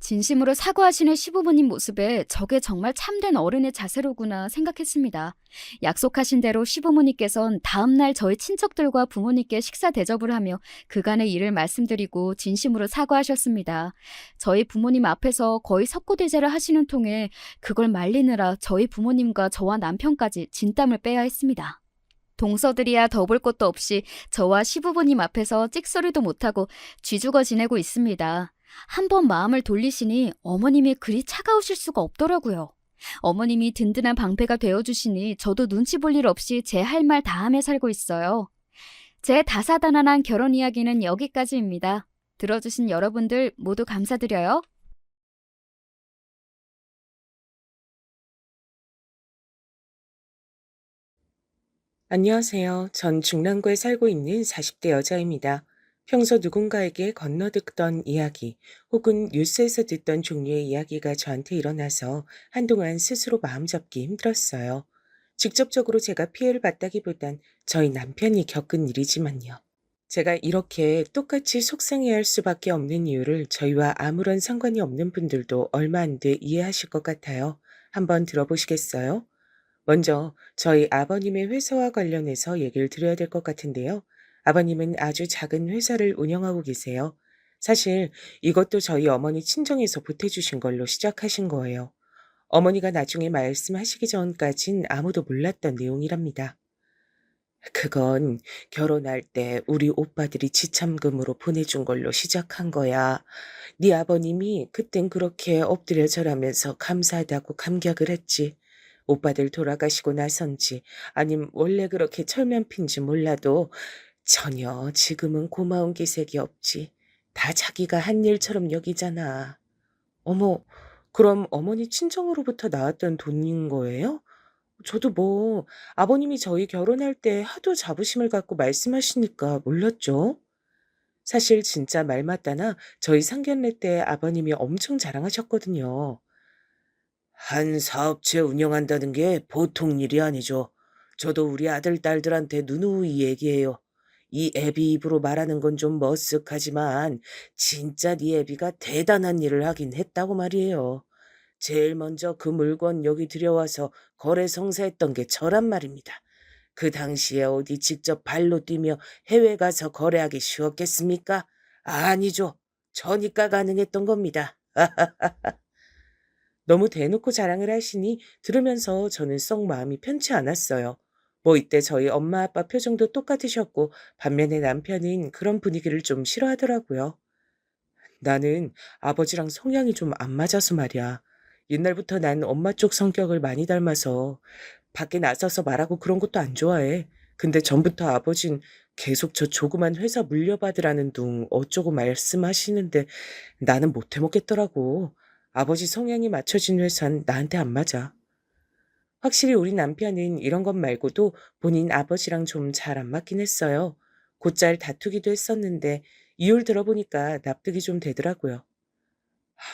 A: 진심으로 사과하시는 시부모님 모습에 저게 정말 참된 어른의 자세로구나 생각했습니다. 약속하신 대로 시부모님께선 다음날 저희 친척들과 부모님께 식사 대접을 하며 그간의 일을 말씀드리고 진심으로 사과하셨습니다. 저희 부모님 앞에서 거의 석고대죄를 하시는 통에 그걸 말리느라 저희 부모님과 저와 남편까지 진땀을 빼야 했습니다. 동서들이야 더 볼 것도 없이 저와 시부모님 앞에서 찍소리도 못하고 쥐죽어 지내고 있습니다. 한번 마음을 돌리시니 어머님이 그리 차가우실 수가 없더라고요. 어머님이 든든한 방패가 되어주시니 저도 눈치 볼 일 없이 제 할 말 다하며 살고 있어요. 제 다사다난한 결혼 이야기는 여기까지입니다. 들어주신 여러분들 모두 감사드려요.
C: 안녕하세요. 전 중랑구에 살고 있는 40대 여자입니다. 평소 누군가에게 건너듣던 이야기 혹은 뉴스에서 듣던 종류의 이야기가 저한테 일어나서 한동안 스스로 마음 잡기 힘들었어요. 직접적으로 제가 피해를 봤다기보단 저희 남편이 겪은 일이지만요. 제가 이렇게 똑같이 속상해할 수밖에 없는 이유를 저희와 아무런 상관이 없는 분들도 얼마 안 돼 이해하실 것 같아요. 한번 들어보시겠어요? 먼저 저희 아버님의 회사와 관련해서 얘기를 드려야 될 것 같은데요. 아버님은 아주 작은 회사를 운영하고 계세요. 사실 이것도 저희 어머니 친정에서 보태주신 걸로 시작하신 거예요. 어머니가 나중에 말씀하시기 전까진 아무도 몰랐던 내용이랍니다. 그건 결혼할 때 우리 오빠들이 지참금으로 보내준 걸로 시작한 거야. 네 아버님이 그땐 그렇게 엎드려 절하면서 감사하다고 감격을 했지. 오빠들 돌아가시고 나선지 아님 원래 그렇게 철면핀지 몰라도 전혀 지금은 고마운 기색이 없지. 다 자기가 한 일처럼 여기잖아. 어머, 그럼 어머니 친정으로부터 나왔던 돈인 거예요? 저도 뭐 아버님이 저희 결혼할 때 하도 자부심을 갖고 말씀하시니까 몰랐죠. 사실 진짜 말 맞다나 저희 상견례 때 아버님이 엄청 자랑하셨거든요. 한 사업체 운영한다는 게 보통 일이 아니죠. 저도 우리 아들, 딸들한테 누누이 얘기해요. 이 애비 입으로 말하는 건 좀 머쓱하지만 진짜 네 애비가 대단한 일을 하긴 했다고 말이에요. 제일 먼저 그 물건 여기 들여와서 거래 성사했던 게 저란 말입니다. 그 당시에 어디 직접 발로 뛰며 해외 가서 거래하기 쉬웠겠습니까? 아니죠. 저니까 가능했던 겁니다. 너무 대놓고 자랑을 하시니 들으면서 저는 썩 마음이 편치 않았어요. 뭐 이때 저희 엄마 아빠 표정도 똑같으셨고 반면에 남편은 그런 분위기를 좀 싫어하더라고요. 나는 아버지랑 성향이 좀 안 맞아서 말이야. 옛날부터 난 엄마 쪽 성격을 많이 닮아서 밖에 나서서 말하고 그런 것도 안 좋아해. 근데 전부터 아버진 계속 저 조그만 회사 물려받으라는 둥 어쩌고 말씀하시는데 나는 못 해먹겠더라고. 아버지 성향이 맞춰진 회사는 나한테 안 맞아. 확실히 우리 남편은 이런 것 말고도 본인 아버지랑 좀 잘 안 맞긴 했어요. 곧잘 다투기도 했었는데 이유를 들어보니까 납득이 좀 되더라고요.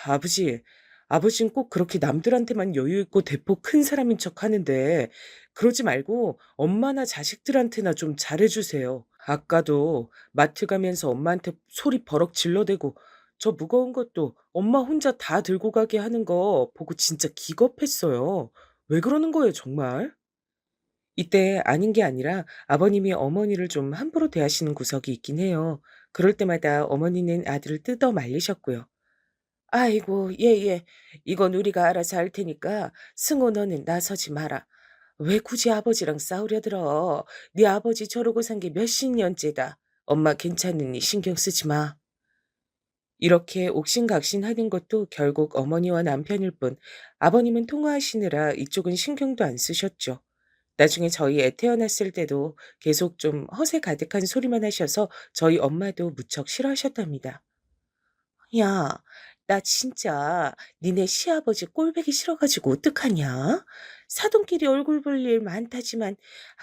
C: 아버지, 아버진 꼭 그렇게 남들한테만 여유 있고 대포 큰 사람인 척 하는데 그러지 말고 엄마나 자식들한테나 좀 잘해주세요. 아까도 마트 가면서 엄마한테 소리 버럭 질러대고 저 무거운 것도 엄마 혼자 다 들고 가게 하는 거 보고 진짜 기겁했어요. 왜 그러는 거예요, 정말? 이때 아닌 게 아니라 아버님이 어머니를 좀 함부로 대하시는 구석이 있긴 해요. 그럴 때마다 어머니는 아들을 뜯어 말리셨고요. 아이고, 예. 이건 우리가 알아서 할 테니까 승호 너는 나서지 마라. 왜 굳이 아버지랑 싸우려 들어? 네 아버지 저러고 산 게 몇십 년째다. 엄마 괜찮으니 신경 쓰지 마. 이렇게 옥신각신하는 것도 결국 어머니와 남편일 뿐 아버님은 통화하시느라 이쪽은 신경도 안 쓰셨죠. 나중에 저희 애 태어났을 때도 계속 좀 허세 가득한 소리만 하셔서 저희 엄마도 무척 싫어하셨답니다. 야, 나 진짜 니네 시아버지 꼴보기 싫어가지고 어떡하냐? 사돈끼리 얼굴 볼 일 많다지만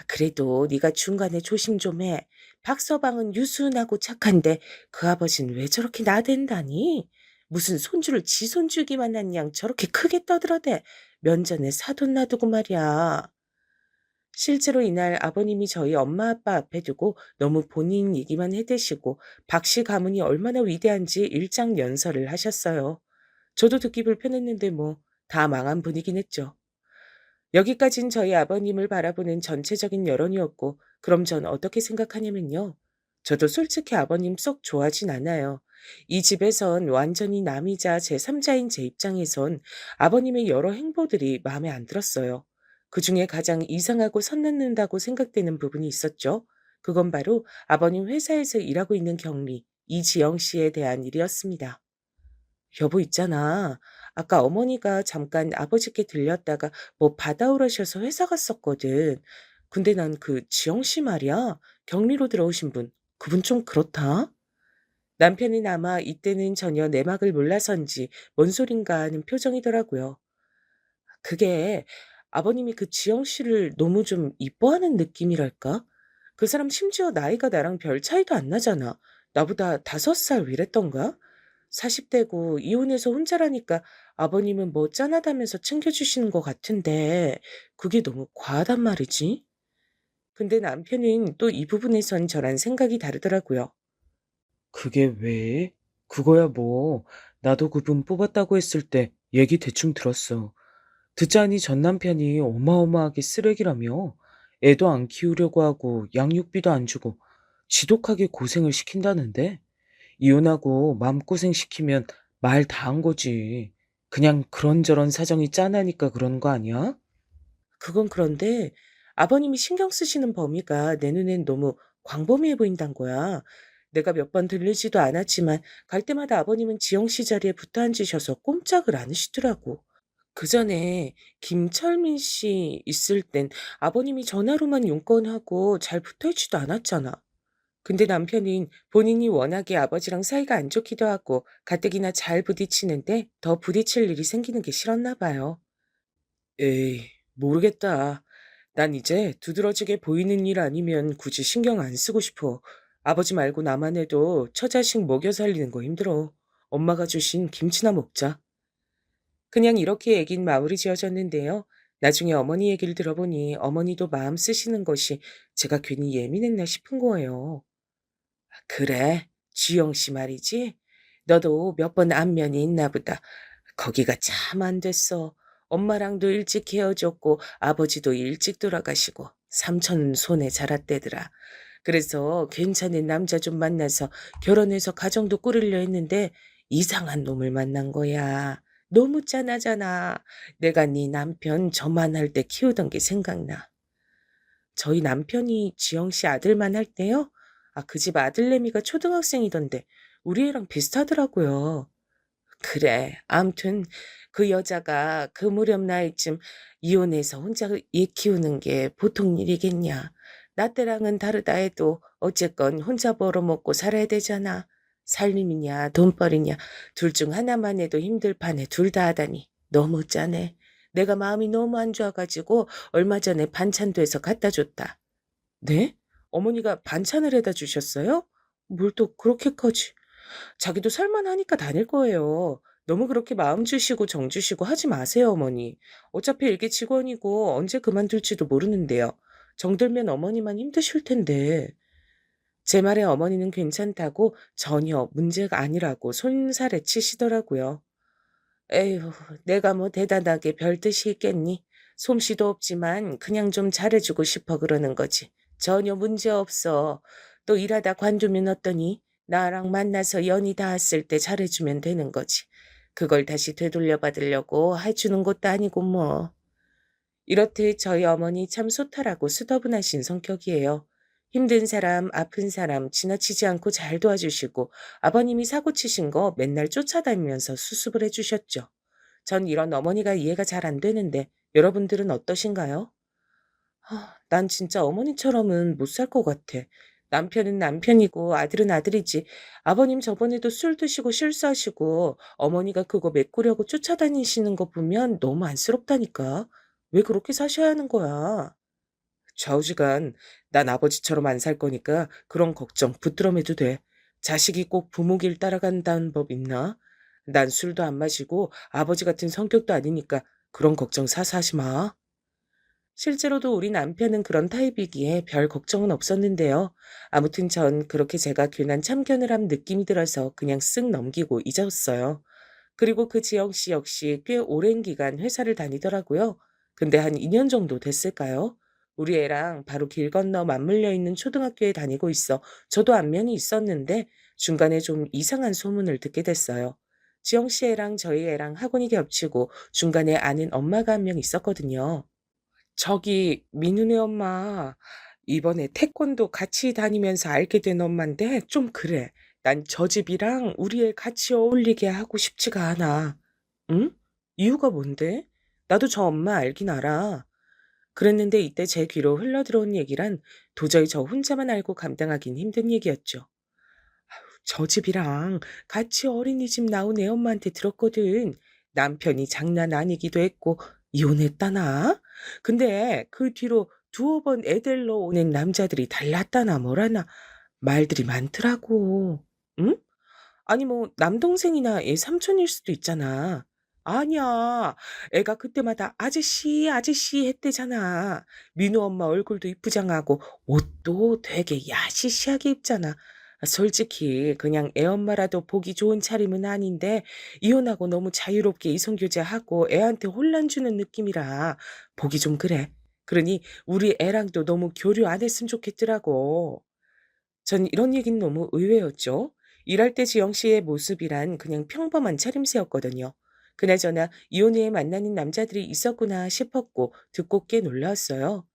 C: 그래도 네가 중간에 조심 좀 해. 박서방은 유순하고 착한데 그 아버진 왜 저렇게 나댄다니? 무슨 손주를 지 손주기만 한 양 저렇게 크게 떠들어대. 면전에 사돈 놔두고 말이야. 실제로 이날 아버님이 저희 엄마 아빠 앞에 두고 너무 본인 얘기만 해대시고 박씨 가문이 얼마나 위대한지 일장연설을 하셨어요. 저도 듣기 불편했는데 뭐 다 망한 분이긴 했죠. 여기까진 저희 아버님을 바라보는 전체적인 여론이었고 그럼 전 어떻게 생각하냐면요. 저도 솔직히 아버님 썩 좋아하진 않아요. 이 집에선 완전히 남이자 제3자인 제 입장에선 아버님의 여러 행보들이 마음에 안 들었어요. 그중에 가장 이상하고 선 넘는다고 생각되는 부분이 있었죠. 그건 바로 아버님 회사에서 일하고 있는 경리, 이지영 씨에 대한 일이었습니다. 여보 있잖아. 아까 어머니가 잠깐 아버지께 들렸다가 뭐 받아오라셔서 회사 갔었거든. 근데 난 그 지영 씨 말이야. 격리로 들어오신 분. 그분 좀 그렇다. 남편은 아마 이때는 전혀 내막을 몰라서인지 뭔 소린가 하는 표정이더라고요. 그게 아버님이 그 지영 씨를 너무 좀 이뻐하는 느낌이랄까? 그 사람 심지어 나이가 나랑 별 차이도 안 나잖아. 나보다 5살 위랬던가? 40대고 이혼해서 혼자라니까 아버님은 뭐 짠하다면서 챙겨주시는 것 같은데 그게 너무 과하단 말이지. 근데 남편은 또 이 부분에선 저랑 생각이 다르더라고요. 그게 왜? 그거야 뭐. 나도 그분 뽑았다고 했을 때 얘기 대충 들었어. 듣자니 전 남편이 어마어마하게 쓰레기라며 애도 안 키우려고 하고 양육비도 안 주고 지독하게 고생을 시킨다는데 이혼하고 마음고생 시키면 말 다 한 거지. 그냥 그런저런 사정이 짠하니까 그러는 거 아니야? 그건 그런데 아버님이 신경 쓰시는 범위가 내 눈엔 너무 광범위해 보인단 거야. 내가 몇 번 들리지도 않았지만 갈 때마다 아버님은 지영 씨 자리에 붙어 앉으셔서 꼼짝을 않으시더라고. 그전에 김철민 씨 있을 땐 아버님이 전화로만 용건하고 잘 붙어 있지도 않았잖아. 근데 남편은 본인이 워낙에 아버지랑 사이가 안 좋기도 하고 가뜩이나 잘 부딪히는데 더 부딪힐 일이 생기는 게 싫었나 봐요. 에이, 모르겠다. 난 이제 두드러지게 보이는 일 아니면 굳이 신경 안 쓰고 싶어. 아버지 말고 나만 해도 처자식 먹여 살리는 거 힘들어. 엄마가 주신 김치나 먹자. 그냥 이렇게 얘긴 마무리 지어졌는데요. 나중에 어머니 얘기를 들어보니 어머니도 마음 쓰시는 것이 제가 괜히 예민했나 싶은 거예요. 그래, 주영 씨 말이지? 너도 몇 번 안면이 있나 보다. 거기가 참 안 됐어. 엄마랑도 일찍 헤어졌고 아버지도 일찍 돌아가시고 삼촌 손에 자랐대더라. 그래서 괜찮은 남자 좀 만나서 결혼해서 가정도 꾸리려 했는데 이상한 놈을 만난 거야. 너무 짠하잖아. 내가 네 남편 저만할 때 키우던 게 생각나. 저희 남편이 지영 씨 아들만 할 때요? 그 집 아들내미가 초등학생이던데 우리 애랑 비슷하더라고요. 그래. 암튼 그 여자가 그 무렵 나이쯤 이혼해서 혼자 애 키우는 게 보통 일이겠냐. 나 때랑은 다르다 해도 어쨌건 혼자 벌어먹고 살아야 되잖아. 살림이냐 돈벌이냐 둘 중 하나만 해도 힘들 판에 둘 다 하다니 너무 짜네. 내가 마음이 너무 안 좋아가지고 얼마 전에 반찬도 해서 갖다 줬다. 네? 어머니가 반찬을 해다 주셨어요? 뭘 또 그렇게까지. 자기도 살만하니까 다닐 거예요. 너무 그렇게 마음 주시고 정 주시고 하지 마세요, 어머니. 어차피 일개 직원이고 언제 그만둘지도 모르는데요. 정들면 어머니만 힘드실 텐데. 제 말에 어머니는 괜찮다고 전혀 문제가 아니라고 손살에 치시더라고요. 에휴, 내가 뭐 대단하게 별 뜻이 있겠니? 솜씨도 없지만 그냥 좀 잘해주고 싶어 그러는 거지. 전혀 문제 없어. 또 일하다 관두면 어떠니? 나랑 만나서 연이 닿았을 때 잘해주면 되는 거지. 그걸 다시 되돌려 받으려고 해주는 것도 아니고 뭐. 이렇듯 저희 어머니 참 소탈하고 수더분하신 성격이에요. 힘든 사람, 아픈 사람 지나치지 않고 잘 도와주시고 아버님이 사고 치신 거 맨날 쫓아다니면서 수습을 해주셨죠. 전 이런 어머니가 이해가 잘 안 되는데 여러분들은 어떠신가요? 난 진짜 어머니처럼은 못 살 것 같아. 남편은 남편이고 아들은 아들이지. 아버님 저번에도 술 드시고 실수하시고 어머니가 그거 메꾸려고 쫓아다니시는 거 보면 너무 안쓰럽다니까. 왜 그렇게 사셔야 하는 거야? 좌우지간 난 아버지처럼 안 살 거니까 그런 걱정 붙들어매도 돼. 자식이 꼭 부모 길 따라간다는 법 있나? 난 술도 안 마시고 아버지 같은 성격도 아니니까 그런 걱정 사서 하지 마. 실제로도 우리 남편은 그런 타입이기에 별 걱정은 없었는데요. 아무튼 전 그렇게 제가 괜한 참견을 한 느낌이 들어서 그냥 쓱 넘기고 잊었어요. 그리고 그 지영 씨 역시 꽤 오랜 기간 회사를 다니더라고요. 근데 한 2년 정도 됐을까요? 우리 애랑 바로 길 건너 맞물려 있는 초등학교에 다니고 있어 저도 안면이 있었는데 중간에 좀 이상한 소문을 듣게 됐어요. 지영 씨 애랑 저희 애랑 학원이 겹치고 중간에 아는 엄마가 한 명 있었거든요. 저기 민우네 엄마 이번에 태권도 같이 다니면서 알게 된 엄마인데 좀 그래. 난 저 집이랑 우리 애 같이 어울리게 하고 싶지가 않아. 응? 이유가 뭔데? 나도 저 엄마 알긴 알아. 그랬는데 이때 제 귀로 흘러들어온 얘기란 도저히 저 혼자만 알고 감당하긴 힘든 얘기였죠. 저 집이랑 같이 어린이집 나온 애 엄마한테 들었거든. 남편이 장난 아니기도 했고 이혼했다나? 근데 그 뒤로 두어 번 애 데리러 오는 남자들이 달랐다나 뭐라나 말들이 많더라고. 응? 아니 뭐 남동생이나 애 삼촌일 수도 있잖아. 아니야. 애가 그때마다 아저씨 아저씨 했대잖아. 민우 엄마 얼굴도 이쁘장하고 옷도 되게 야시시하게 입잖아. 솔직히 그냥 애 엄마라도 보기 좋은 차림은 아닌데 이혼하고 너무 자유롭게 이성교제하고 애한테 혼란 주는 느낌이라 보기 좀 그래. 그러니 우리 애랑도 너무 교류 안 했으면 좋겠더라고. 전 이런 얘기는 너무 의외였죠. 일할 때 지영 씨의 모습이란 그냥 평범한 차림새였거든요. 그나저나 이혼 후에 만나는 남자들이 있었구나 싶었고 듣고 꽤 놀라웠어요.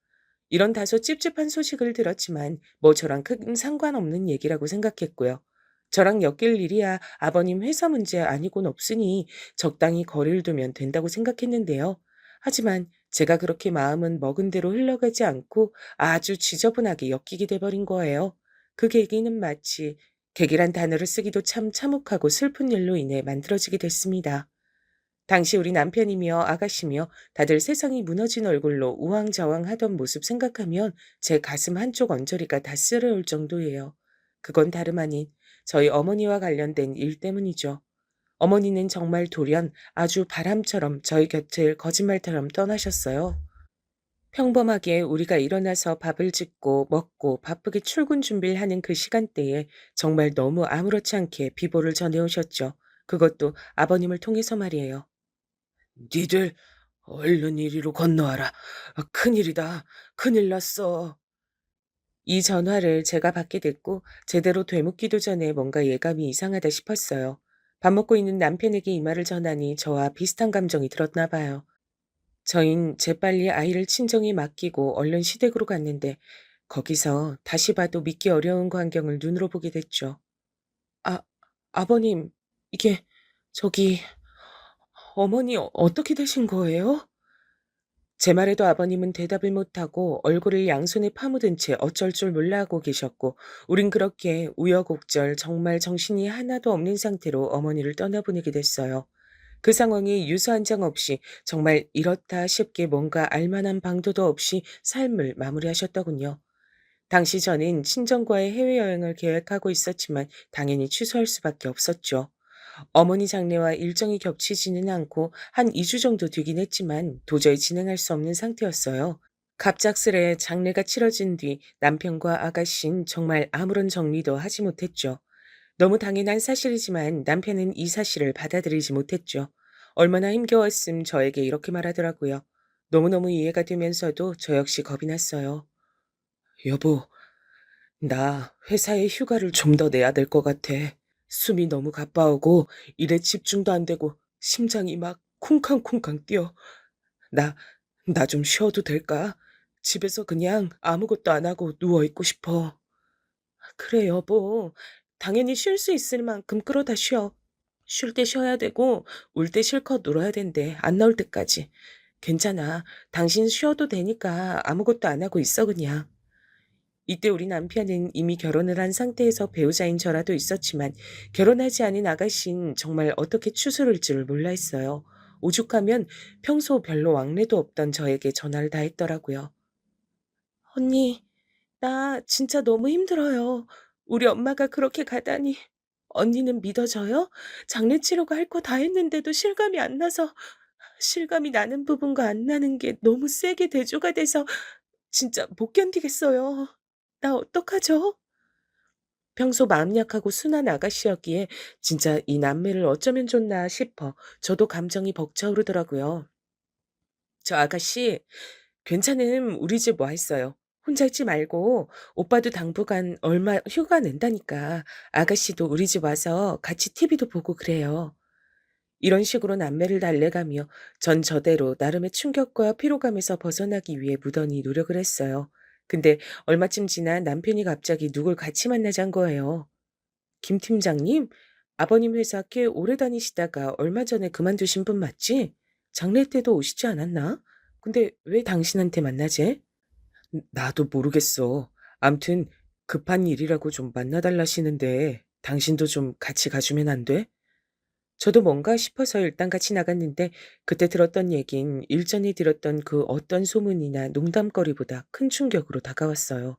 C: 이런 다소 찝찝한 소식을 들었지만 뭐 저랑 큰 상관없는 얘기라고 생각했고요. 저랑 엮일 일이야 아버님 회사 문제 아니곤 없으니 적당히 거리를 두면 된다고 생각했는데요. 하지만 제가 그렇게 마음은 먹은 대로 흘러가지 않고 아주 지저분하게 엮이게 돼버린 거예요. 그 계기는 마치 계기란 단어를 쓰기도 참 참혹하고 슬픈 일로 인해 만들어지게 됐습니다. 당시 우리 남편이며 아가씨며 다들 세상이 무너진 얼굴로 우왕좌왕하던 모습 생각하면 제 가슴 한쪽 언저리가 다 쓰러올 정도예요. 그건 다름 아닌 저희 어머니와 관련된 일 때문이죠. 어머니는 정말 돌연 아주 바람처럼 저희 곁을 거짓말처럼 떠나셨어요. 평범하게 우리가 일어나서 밥을 짓고 먹고 바쁘게 출근 준비를 하는 그 시간대에 정말 너무 아무렇지 않게 비보를 전해오셨죠. 그것도 아버님을 통해서 말이에요. 니들 얼른 이리로 건너와라. 큰일이다. 큰일 났어. 이 전화를 제가 받게 됐고 제대로 되묻기도 전에 뭔가 예감이 이상하다 싶었어요. 밥 먹고 있는 남편에게 이 말을 전하니 저와 비슷한 감정이 들었나 봐요. 저흰 재빨리 아이를 친정에 맡기고 얼른 시댁으로 갔는데 거기서 다시 봐도 믿기 어려운 광경을 눈으로 보게 됐죠. 아, 아버님, 이게 저기 어머니 어떻게 되신 거예요? 제 말에도 아버님은 대답을 못하고 얼굴을 양손에 파묻은 채 어쩔 줄 몰라 하고 계셨고 우린 그렇게 우여곡절 정말 정신이 하나도 없는 상태로 어머니를 떠나보내게 됐어요. 그 상황이 유서 한 장 없이 정말 이렇다 싶게 뭔가 알만한 방도도 없이 삶을 마무리하셨더군요. 당시 저는 친정과의 해외여행을 계획하고 있었지만 당연히 취소할 수밖에 없었죠. 어머니 장례와 일정이 겹치지는 않고 한 2주 정도 되긴 했지만 도저히 진행할 수 없는 상태였어요. 갑작스레 장례가 치러진 뒤 남편과 아가씨는 정말 아무런 정리도 하지 못했죠. 너무 당연한 사실이지만 남편은 이 사실을 받아들이지 못했죠. 얼마나 힘겨웠음 저에게 이렇게 말하더라고요. 너무너무 이해가 되면서도 저 역시 겁이 났어요. 여보, 나 회사에 휴가를 좀 더 내야 될 것 같아. 숨이 너무 가빠오고 일에 집중도 안 되고 심장이 막 쿵쾅쿵쾅 뛰어. 나, 나 좀 쉬어도 될까? 집에서 그냥 아무것도 안 하고 누워있고 싶어. 그래, 여보. 당연히 쉴 수 있을 만큼 끌어다 쉬어. 쉴 때 쉬어야 되고 울 때 실컷 놀아야 된대. 안 나올 때까지. 괜찮아. 당신 쉬어도 되니까 아무것도 안 하고 있어 그냥. 이때 우리 남편은 이미 결혼을 한 상태에서 배우자인 저라도 있었지만 결혼하지 않은 아가씨는 정말 어떻게 추스를 줄 몰라 했어요. 오죽하면 평소 별로 왕래도 없던 저에게 전화를 다 했더라고요. 언니, 나 진짜 너무 힘들어요. 우리 엄마가 그렇게 가다니. 언니는 믿어져요? 장례 치료가 할 거 다 했는데도 실감이 안 나서 실감이 나는 부분과 안 나는 게 너무 세게 대조가 돼서 진짜 못 견디겠어요. 나 어떡하죠? 평소 마음 약하고 순한 아가씨였기에 진짜 이 남매를 어쩌면 좋나 싶어 저도 감정이 벅차오르더라고요. 저 아가씨, 괜찮음 우리 집 와 있어요. 혼자 있지 말고 오빠도 당분간 얼마 휴가 낸다니까 아가씨도 우리 집 와서 같이 TV도 보고 그래요. 이런 식으로 남매를 달래가며 전 저대로 나름의 충격과 피로감에서 벗어나기 위해 무던히 노력을 했어요. 근데 얼마쯤 지나 남편이 갑자기 누굴 같이 만나자는 거예요. 김 팀장님, 아버님 회사 꽤 오래 다니시다가 얼마 전에 그만두신 분 맞지? 장례 때도 오시지 않았나? 근데 왜 당신한테 만나재? 나도 모르겠어. 암튼 급한 일이라고 좀 만나달라시는데 당신도 좀 같이 가주면 안 돼? 저도 뭔가 싶어서 일단 같이 나갔는데 그때 들었던 얘긴 일전에 들었던 그 어떤 소문이나 농담거리보다 큰 충격으로 다가왔어요.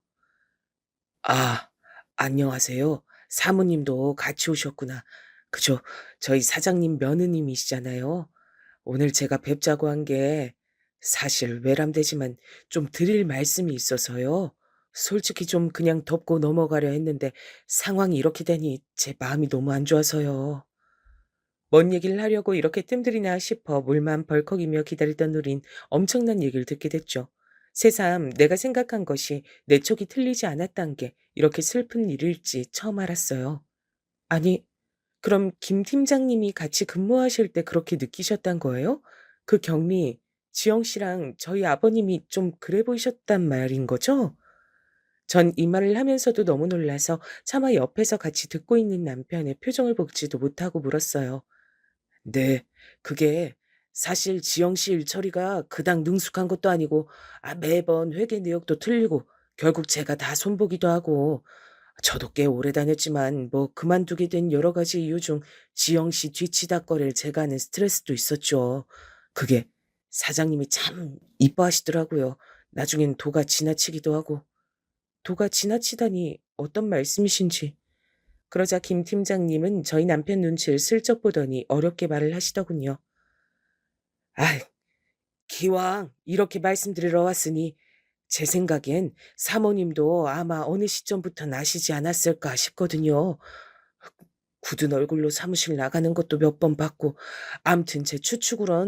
C: 아, 안녕하세요. 사모님도 같이 오셨구나. 그죠? 저희 사장님 며느님이시잖아요. 오늘 제가 뵙자고 한 게 사실 외람되지만 좀 드릴 말씀이 있어서요. 솔직히 좀 그냥 덮고 넘어가려 했는데 상황이 이렇게 되니 제 마음이 너무 안 좋아서요. 뭔 얘기를 하려고 이렇게 뜸들이나 싶어 물만 벌컥이며 기다리던 우린 엄청난 얘기를 듣게 됐죠. 새삼 내가 생각한 것이 내 촉이 틀리지 않았단 게 이렇게 슬픈 일일지 처음 알았어요. 아니, 그럼 김 팀장님이 같이 근무하실 때 그렇게 느끼셨단 거예요? 그 격리, 지영 씨랑 저희 아버님이 좀 그래 보이셨단 말인 거죠? 전 이 말을 하면서도 너무 놀라서 차마 옆에서 같이 듣고 있는 남편의 표정을 보지도 못하고 물었어요. 네. 그게 사실 지영 씨 일처리가 그닥 능숙한 것도 아니고 매번 회계 내역도 틀리고 결국 제가 다 손보기도 하고 저도 꽤 오래 다녔지만 뭐 그만두게 된 여러 가지 이유 중 지영 씨 뒤치다꺼리를 제가 하는 스트레스도 있었죠. 그게 사장님이 참 이뻐하시더라고요. 나중엔 도가 지나치기도 하고. 도가 지나치다니 어떤 말씀이신지. 그러자 김 팀장님은 저희 남편 눈치를 슬쩍 보더니 어렵게 말을 하시더군요. 아, 기왕 이렇게 말씀드리러 왔으니 제 생각엔 사모님도 아마 어느 시점부터 나시지 않았을까 싶거든요. 굳은 얼굴로 사무실 나가는 것도 몇 번 봤고, 암튼 제 추측으론